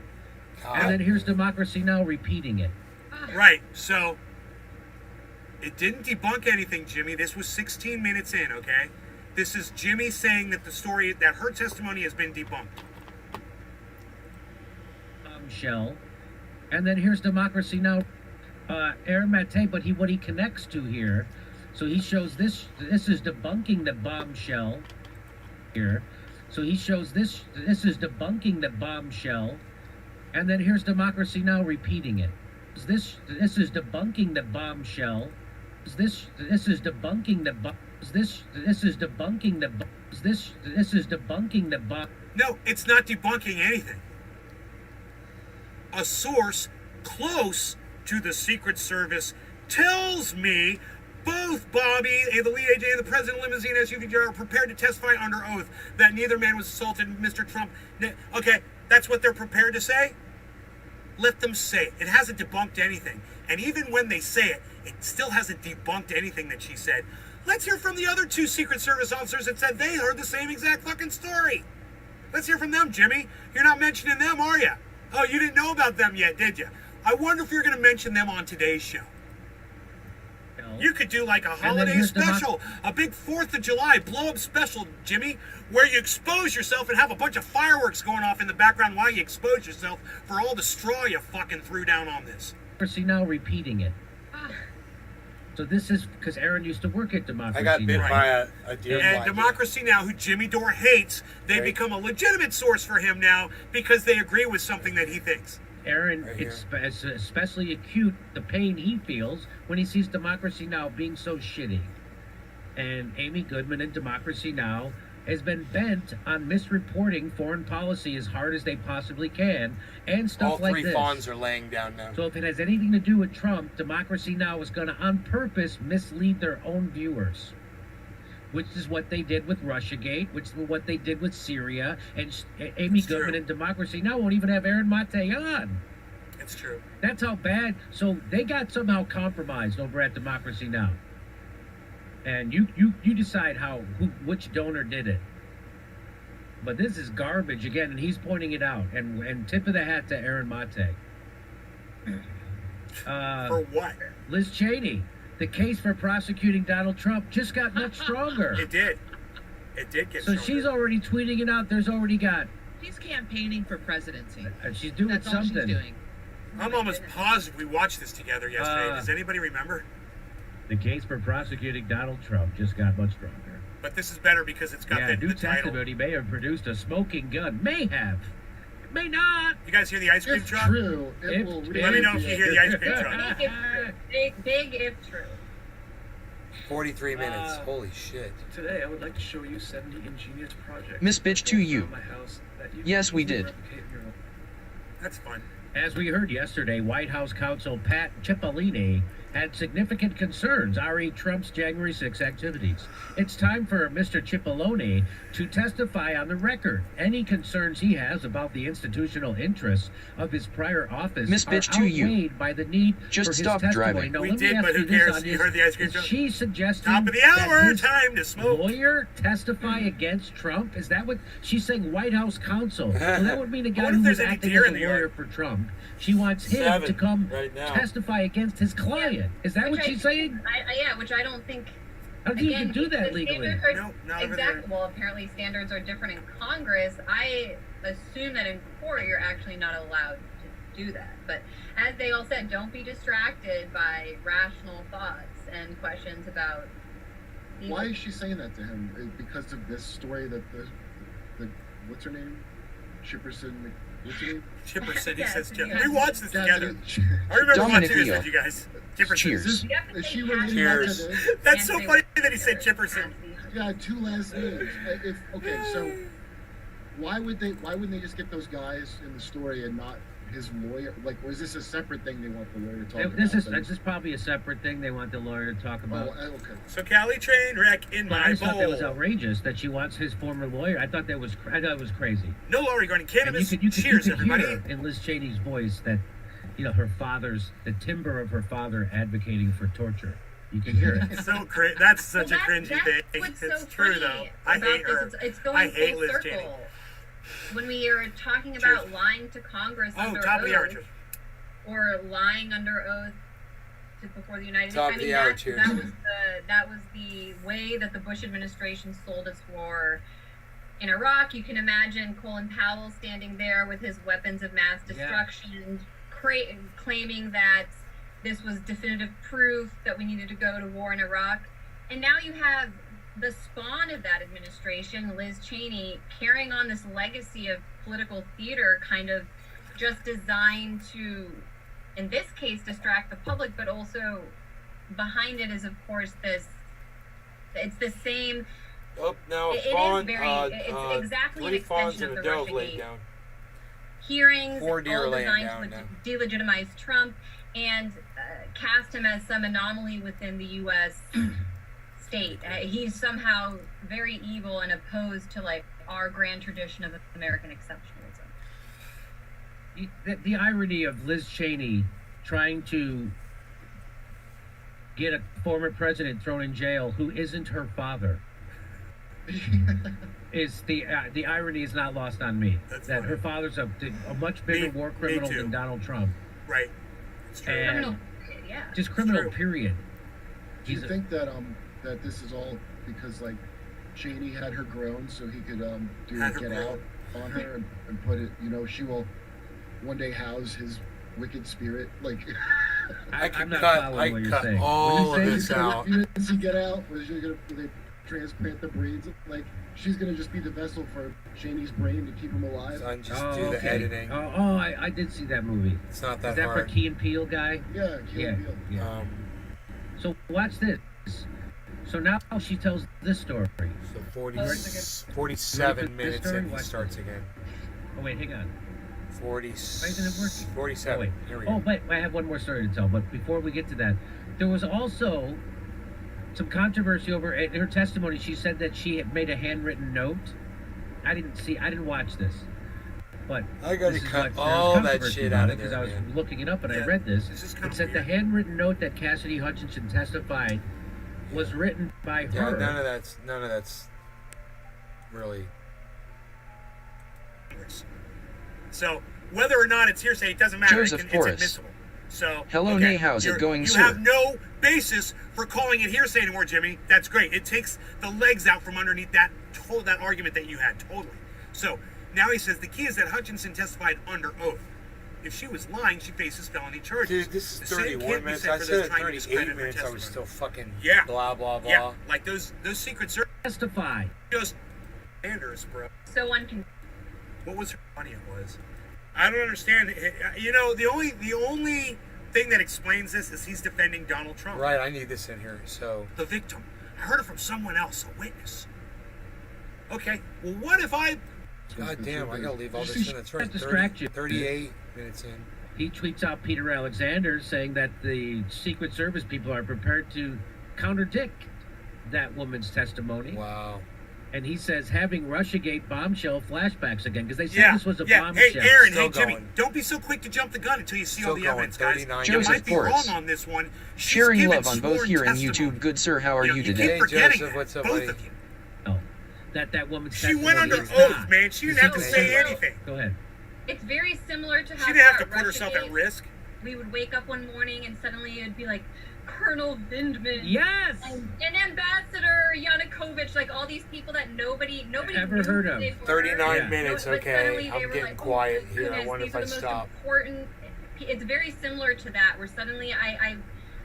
God. and then here's Democracy Now! Repeating it. Right. So it didn't debunk anything, Jimmy. This was 16 minutes in. Okay. This is Jimmy saying that the story, that her testimony has been debunked. Bombshell, and then here's Democracy Now! Aaron Mate, but what he connects to here. So he shows this is debunking the bombshell here. So he shows this is debunking the bombshell, and then here's Democracy Now! Repeating it. This is debunking the bombshell. This is debunking the this is debunking the this is debunking the bomb. No, it's not debunking anything. A source close to the Secret Service tells me Both Bobby and the lead agent and the president limousine SUV driver are prepared to testify under oath that neither man was assaulted. Mr. Trump. Okay, that's what they're prepared to say? Let them say it. It hasn't debunked anything. And even when they say it, it still hasn't debunked anything that she said. Let's hear from the other 2 Secret Service officers that said they heard the same exact fucking story. Let's hear from them, Jimmy. You're not mentioning them, are you? Oh, you didn't know about them yet, did you? I wonder if you're going to mention them on today's show. No. You could do like a holiday special, a big 4th of July blow-up special, Jimmy, where you expose yourself and have a bunch of fireworks going off in the background while you expose yourself for all the straw you fucking threw down on this. Democracy Now! Repeating it. So this is because Aaron used to work at Democracy Now! I got bit by a deer And fly. Democracy Now!, who Jimmy Dore hates, they become a legitimate source for him now because they agree with something that he thinks. Aaron, it's especially acute the pain he feels when he sees Democracy Now! Being so shitty. And Amy Goodman and Democracy Now! Has been bent on misreporting foreign policy as hard as they possibly can and stuff All like three this. fawns are laying down now. So if it has anything to do with Trump, Democracy Now! Is going to on purpose mislead their own viewers. Which is what they did with Russiagate, which is what they did with Syria, and Amy Goodman and Democracy Now! Won't even have Aaron Mate on. It's true. That's how bad. So they got somehow compromised over at Democracy Now! And you decide which donor did it. But this is garbage again, and he's pointing it out. And tip of the hat to Aaron Mate. For what? Liz Cheney. The case for prosecuting Donald Trump just got much stronger. It did. It did get So stronger. she's already tweeting it out. There's already got. She's campaigning for presidency. She's doing That's something. all she's doing. I'm almost positive we watched this together yesterday. Does anybody remember? The case for prosecuting Donald Trump just got much stronger. But this is better because it's got Yeah, the new title. testimony may have produced a smoking gun. May have. May not. You guys hear the ice cream If truck? true, it will Let me know if you hear the ice cream truck. Big if true. Big if true. 43 minutes. Holy shit. Today, I would like to show you 70 ingenious projects. Miss Bitch to you. My house that you Yes, we can did. replicate in your own. That's fun. As we heard yesterday, White House counsel Pat Cipollone had significant concerns re Trump's January 6 activities. It's time for Mr. Cipollone to testify on the record. Any concerns he has about the institutional interests of his prior office Miss are Bitch to you. outweighed by the need Just for his stop testimony. driving. Now, We let me did, ask but you who this cares? on You this. heard the ice cream Is truck? she suggesting Top of the that hour. his Time to smoke. lawyer testify against Trump? Is that what she's saying? White House counsel. Well, that would mean a I guy wonder if who was there's any acting deer as a in the lawyer yard. for Trump. She wants him 7 to come right now. testify against his client. Is that what she's saying? Which I don't think. How do you Again, even do that the legally? standards are- No, not over exactly. there. Well, apparently standards are different in Congress. I assume that in court you're actually not allowed to do that. But as they all said, don't be distracted by rational thoughts and questions about. Why is she saying that to him? Because of this story that the what's her name? Chipperson. What's her name? Chipperson, he Yes, says Chip. yes. We watched this together. Cassidy- I remember Dominic watching this Leo. with you guys. Chipperson. Cheers. You have to Is say she related Cheers. to this? That's so funny that he said Chipperson. Yeah, 2 last names. Okay, so why wouldn't they just get those guys in the story and not his lawyer? Like, or is this a separate thing they want the lawyer to talk about? This is probably a separate thing they want the lawyer to talk about. Oh, okay. So Cali train wreck in But my I just thought that was bowl. outrageous that she wants his former lawyer. I thought it was crazy. No law regarding And cannabis. you Cheers, could everybody. hear in Liz Cheney's voice that, the timbre of her father advocating for torture. You can hear it. So that's such Well, a cringy that's thing. what's It's so true funny though. I about hate this. her. It's going I hate full Liz circle. Cheney. When we are talking about lying to Congress Oh, under top of the hour. oath, Cheers. or lying under oath before the United Top States. of the hour, cheers. That was the way that the Bush administration sold us war in Iraq. You can imagine Colin Powell standing there with his weapons of mass destruction, claiming that this was definitive proof that we needed to go to war in Iraq. And now you have the spawn of that administration, Liz Cheney, carrying on this legacy of political theater, kind of just designed to, in this case, distract the public, but also behind it is, of course, it's the same. Oh, now It is fawn, it's exactly an 3 fawns extension and of a the dove laid Russiagate down. hearings, 4 deer all laying designed down to now. delegitimize Trump. and cast him as some anomaly within the U.S. state. He's somehow very evil and opposed to like our grand tradition of American exceptionalism. The irony of Liz Cheney trying to get a former president thrown in jail who isn't her father is the irony is not lost on me. That's that funny. her father's a much bigger war criminal too. than Donald Trump. Right. It's true. And Criminal, yeah. just criminal, true. period. Do you think that that this is all because like Cheney had her grown so he could do Had a her get grown. out on her and put it, you know, she will one day house his wicked spirit. Like I'm not following what you're saying. all What of you this saying? out. you didn't see Get Out? Was she gonna they transplant the brains? Like she's gonna just be the vessel for Cheney's brain to keep him alive. Son, just Oh, do the okay. editing. I did see that movie. It's not Is that that for hard. Key and Peele guy? Yeah, Key Yeah. and Peele. Yeah. So watch this. So now she tells this story. So 40, Ready? 47 Ready for this minutes story? and he Watch starts again. Oh wait, hang on. 40, Why isn't it working? 47. Oh, wait. Here we go. Oh, but I have one more story to tell. But before we get to that, there was also some controversy over in her testimony. She said that she had made a handwritten note. I didn't watch this, but I gotta this is cut what- there's all that controversy shit about out it of because there, I was man. looking it up and I Yeah, read this. this is It kinda said the weird. handwritten note that Cassidy Hutchinson testified was written by Yeah, her. none of that's really. So whether or not it's hearsay, it doesn't matter. Joseph It's Porras. admissible. So Hello, okay, Nay, how's it you're- going, you sir? have no basis for calling it hearsay anymore, Jimmy. That's great. It takes the legs out from underneath that argument that you had. Totally. So now he says the key is that Hutchinson testified under oath. If she was lying, she faces felony charges. Dude, this is The same 31 can't be minutes. said I for said those at trying to 38 discredit her minutes I was testimony. still fucking Yeah. blah, blah, blah. Yeah, like those Secret Service Testify. just Sanders, bro. So one can. What was her funny it was? I don't understand. You know, the only thing that explains this is he's defending Donald Trump. Right, I need this in here. So The victim. I heard it from someone else, a witness. Okay, well, what if I... God damn, I gotta leave all Did you this see in. That's right. distract you. 38 minutes in. He tweets out Peter Alexander saying that the Secret Service people are prepared to contradict that woman's testimony. Wow. And he says having Russiagate bombshell flashbacks again because they said Yeah, this was a yeah. bombshell. Hey, Aaron, Still hey, Jimmy, going. don't be so quick to jump the gun until you see all Still the going, evidence, guys. 39 You Joseph might be Porras. wrong on this one. She's Sharing given love on both sworn here and testimony. YouTube. Good sir, how are you keep today? forgetting Joseph, that, what's up, both buddy? of you. Oh, that woman's She testimony went under is oath, not. man. She didn't have to No, say well- anything. Go ahead. It's very similar to how She didn't have to at put herself at Russiagate, risk. We would wake up one morning and suddenly it'd be like Colonel Vindman. Yes. And Ambassador Yanukovych, like all these people that nobody Ever knew heard who of. they were. 39 Yeah. minutes, But okay. suddenly they I'm were getting like, quiet oh my here. I goodness, wonder these if I are the most stop. important. It's very similar to that, where suddenly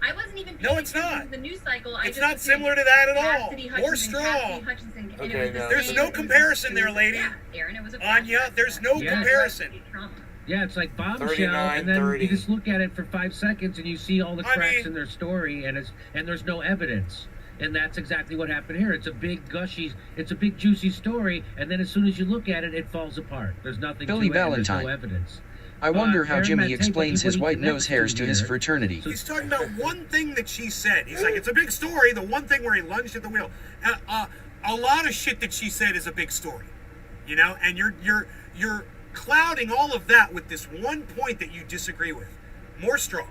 I wasn't even paying No, it's attention not. to the news cycle. It's I not just similar to that at all. Cassidy More Hutchinson, straw. Cassidy Hutchinson, and Okay, it was the no. There's same- no it was- comparison there, lady. Yeah, Aaron, it was a Anya, process. there's no Yeah. comparison. Trump. Yeah, it's like bombshell, 39, and then 30. you just look at it for 5 seconds and you see all the I cracks mean- in their story, and there's no evidence. And that's exactly what happened here. It's a big juicy story, and then as soon as you look at it, it falls apart. There's nothing Billy to it, and there's Valentine. no evidence. I wonder how Aaron Jimmy Matenko, explains what his he white connects nose hairs to his here- fraternity. He's talking about one thing that she said. He's like, it's a big story. The one thing where he lunged at the wheel. A lot of shit that she said is a big story, you know. And you're clouding all of that with this one point that you disagree with. More straw.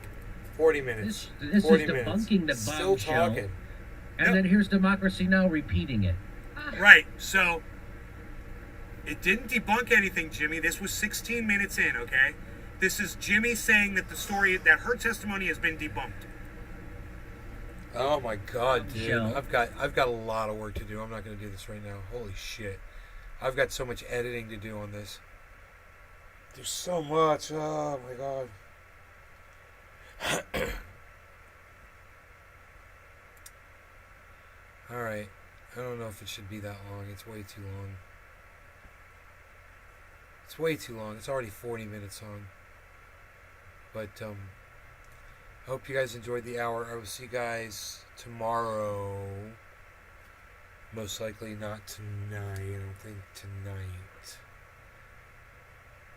40 minutes. This is 40 minutes. debunking the Still bombshell, talking. and Yep. then here's Democracy Now! Repeating it. Right. So it didn't debunk anything, Jimmy. This was 16 minutes in. Okay. This is Jimmy saying that her testimony has been debunked. Oh my god, dude. Shell. I've got a lot of work to do. I'm not gonna do this right now. Holy shit. I've got so much editing to do on this. There's so much. Oh my god. Alright. I don't know if it should be that long. It's way too long. It's way too long. It's already 40 minutes long. But I hope you guys enjoyed the hour. I will see you guys tomorrow. Most likely not tonight. I don't think tonight.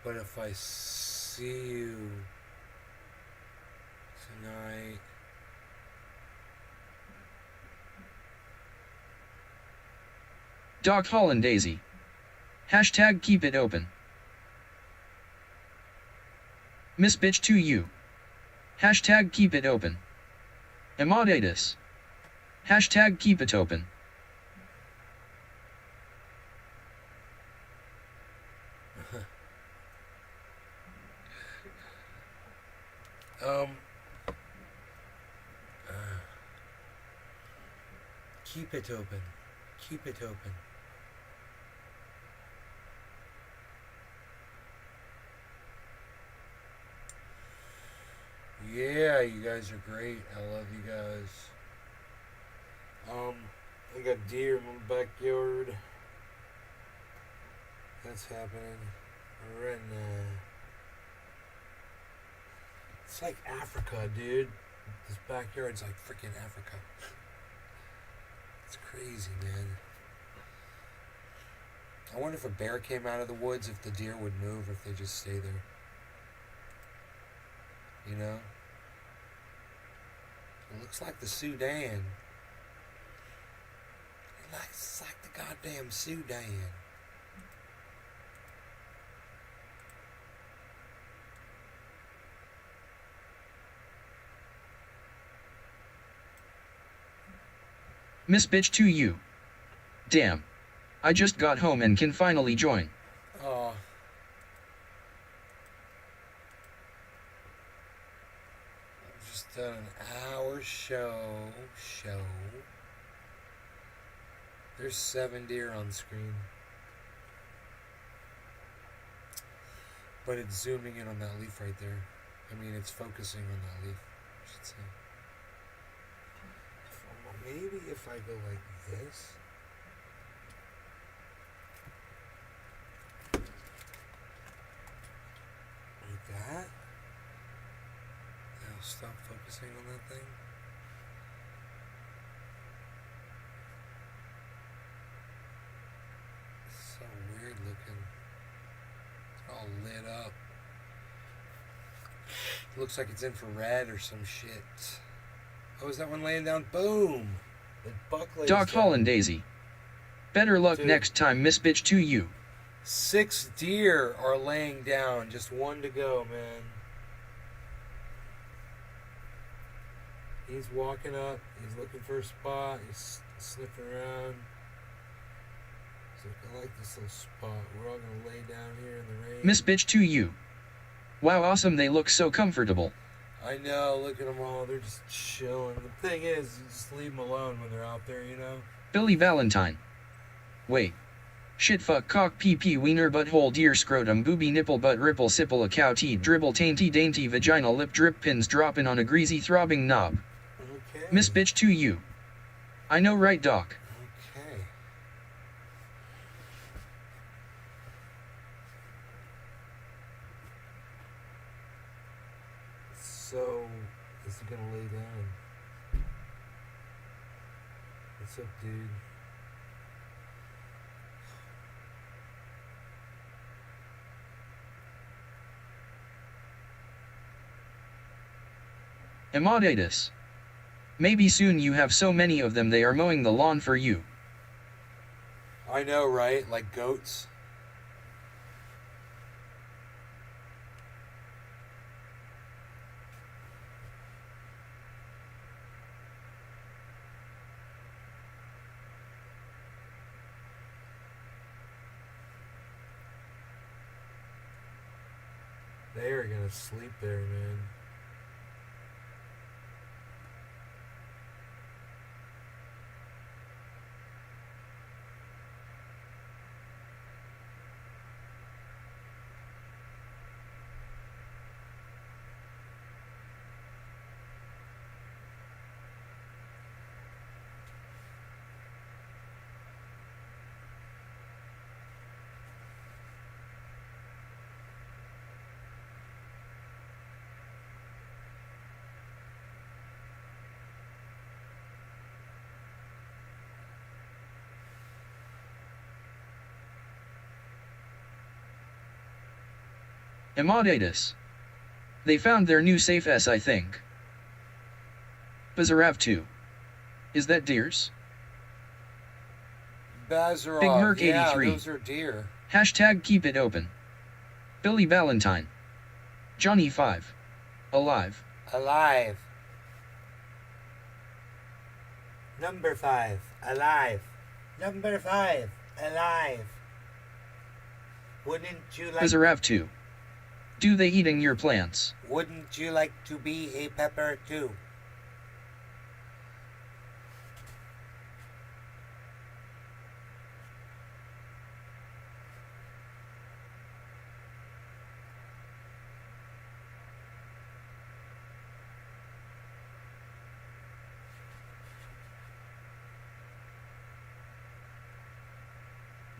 But if I see you night. Doc Holland Daisy. Hashtag keep it open. Miss Bitch to you. Hashtag keep it open. Emadatus. Hashtag keep it open. Keep it open. Keep it open. Yeah, you guys are great. I love you guys. I got deer in my backyard. That's happening right now. It's like Africa, dude. This backyard's like freaking Africa. It's crazy, man. I wonder if a bear came out of the woods, if the deer would move, or if they just stay there. You know? It looks like the Sudan. It's like the goddamn Sudan. Miss Bitch to you. Damn. I just got home and can finally join. Oh. I've just done an hour show. There's 7 deer on screen. But it's zooming in on that leaf right there. I mean, it's focusing on that leaf, I should say. Maybe if I go like this. Like that. I'll stop focusing on that thing. It's so weird looking. It's all lit up. Looks like it's infrared or some shit. Oh, is that one laying down? Boom! The buck lays Doc down. Holland Daisy. Better luck Dude. next time, Miss Bitch to you. 6 deer are laying down. Just 1 to go, man. He's walking up. He's looking for a spot. He's sniffing around. He's like, I like this little spot. We're all going to lay down here in the rain. Miss Bitch to you. Wow, awesome, they look so comfortable. I know, look at them all. They're just chilling. The thing is, you just leave them alone when they're out there, you know? Billy Valentine. Wait. Shit fuck cock pee pee wiener butthole deer scrotum booby nipple butt ripple sipple a cow teat dribble tainty dainty vagina lip drip pins dropping on a greasy throbbing knob. Okay. Miss Bitch to you. I know right, Doc. Okay. So, is he gonna lay down? What's up, dude? Emadatus. Maybe soon you have so many of them they are mowing the lawn for you. I know, right? Like goats. They are gonna sleep there, man. Emadatus. They found their new safe S, I think. Bazarav 2. Is that deers? Bazarov. Big Merc Yeah, 83. those are deer. Hashtag keep it open. Billy Valentine. Johnny 5. Alive. Alive. Number 5. Alive. Number 5. Alive. Wouldn't you like... Bazarav 2. Do they eating your plants? Wouldn't you like to be a pepper too?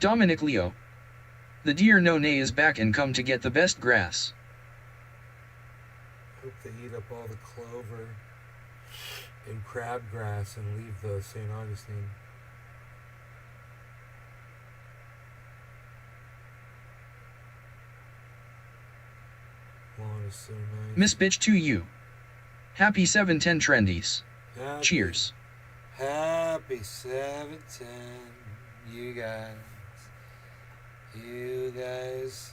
Dominic Leo. The deer no nay is back and come to get the best grass. Hope they eat up all the clover and crabgrass and leave the St. Augustine. Lawn is so nice. Miss Bitch to you. Happy 710 trendies. Happy, Cheers. Happy 710, you guys. You guys.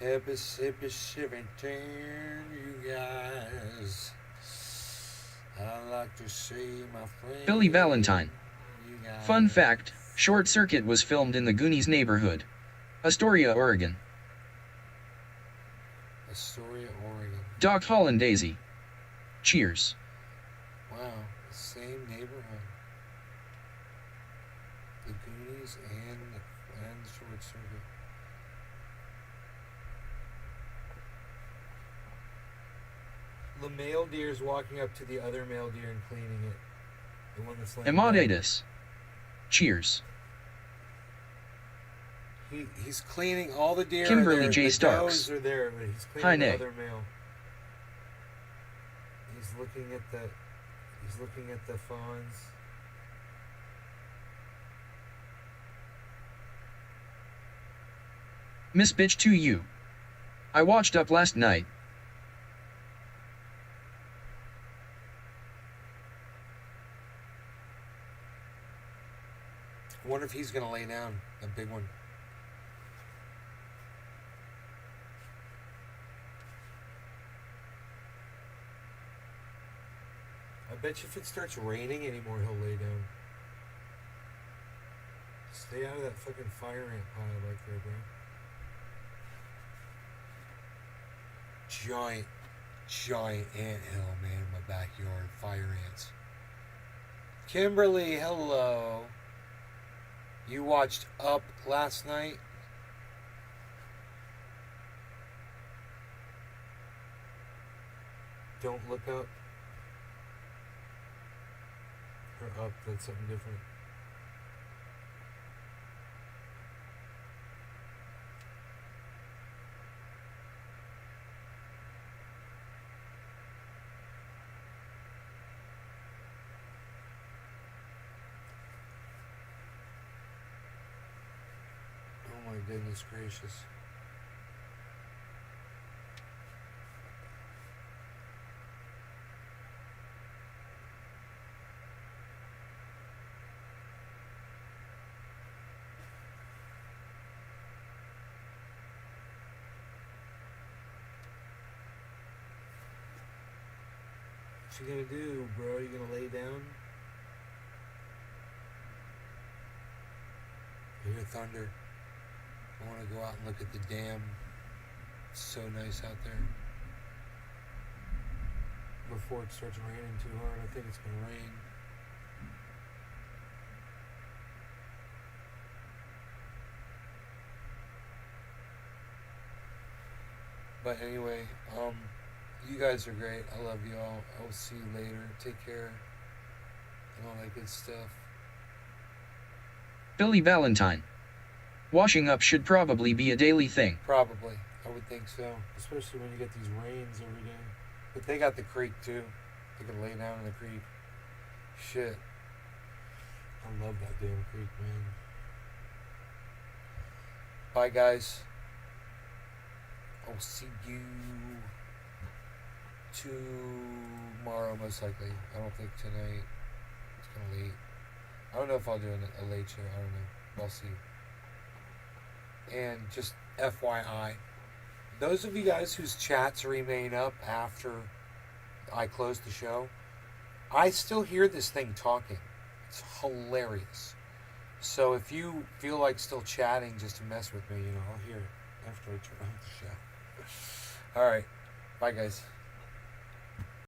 Happy 710, you guys. I like to see my friend. Billy Valentine. You guys. Fun fact, Short Circuit was filmed in the Goonies neighborhood. Astoria, Oregon. Astoria, Oregon. Doc Holland Daisy. Cheers. Wow, the same neighborhood. The Goonies and Short Circuit. The male deer is walking up to the other male deer and cleaning it. The one that's laying down. Emadatus. Cheers. He's cleaning all the deer. Kimberly are there. J. The Starks. does are there, but he's Hi, cleaning the Nick. other male. He's looking at the fawns. Miss Bitch to you. I watched up last night. I wonder if he's gonna lay down a big one. I bet you if it starts raining anymore, he'll lay down. Stay out of that fucking fire ant pile back there, bro. Giant anthill, man, in my backyard. Fire ants. Kimberly, hello. You watched Up last night? Don't look up. Or Up, that's something different. Oh my goodness gracious. What you gonna do, bro? You gonna lay down? I hear thunder. I want to go out and look at the dam. It's so nice out there. Before it starts raining too hard, I think it's gonna rain. But anyway, you guys are great. I love you all. I will see you later. Take care. And all that good stuff. Billy Valentine. Washing up should probably be a daily thing. Probably. I would think so. Especially when you get these rains every day. But they got the creek too. They can lay down in the creek. Shit. I love that damn creek, man. Bye, guys. I'll see you tomorrow. tomorrow, most likely. I don't think tonight. It's kind of late. I don't know if I'll do a late show. I don't know. We'll see. And just FYI, those of you guys whose chats remain up after I close the show, I still hear this thing talking. It's hilarious. So if you feel like still chatting just to mess with me, I'll hear it after I turn off the show. All right. Bye, guys.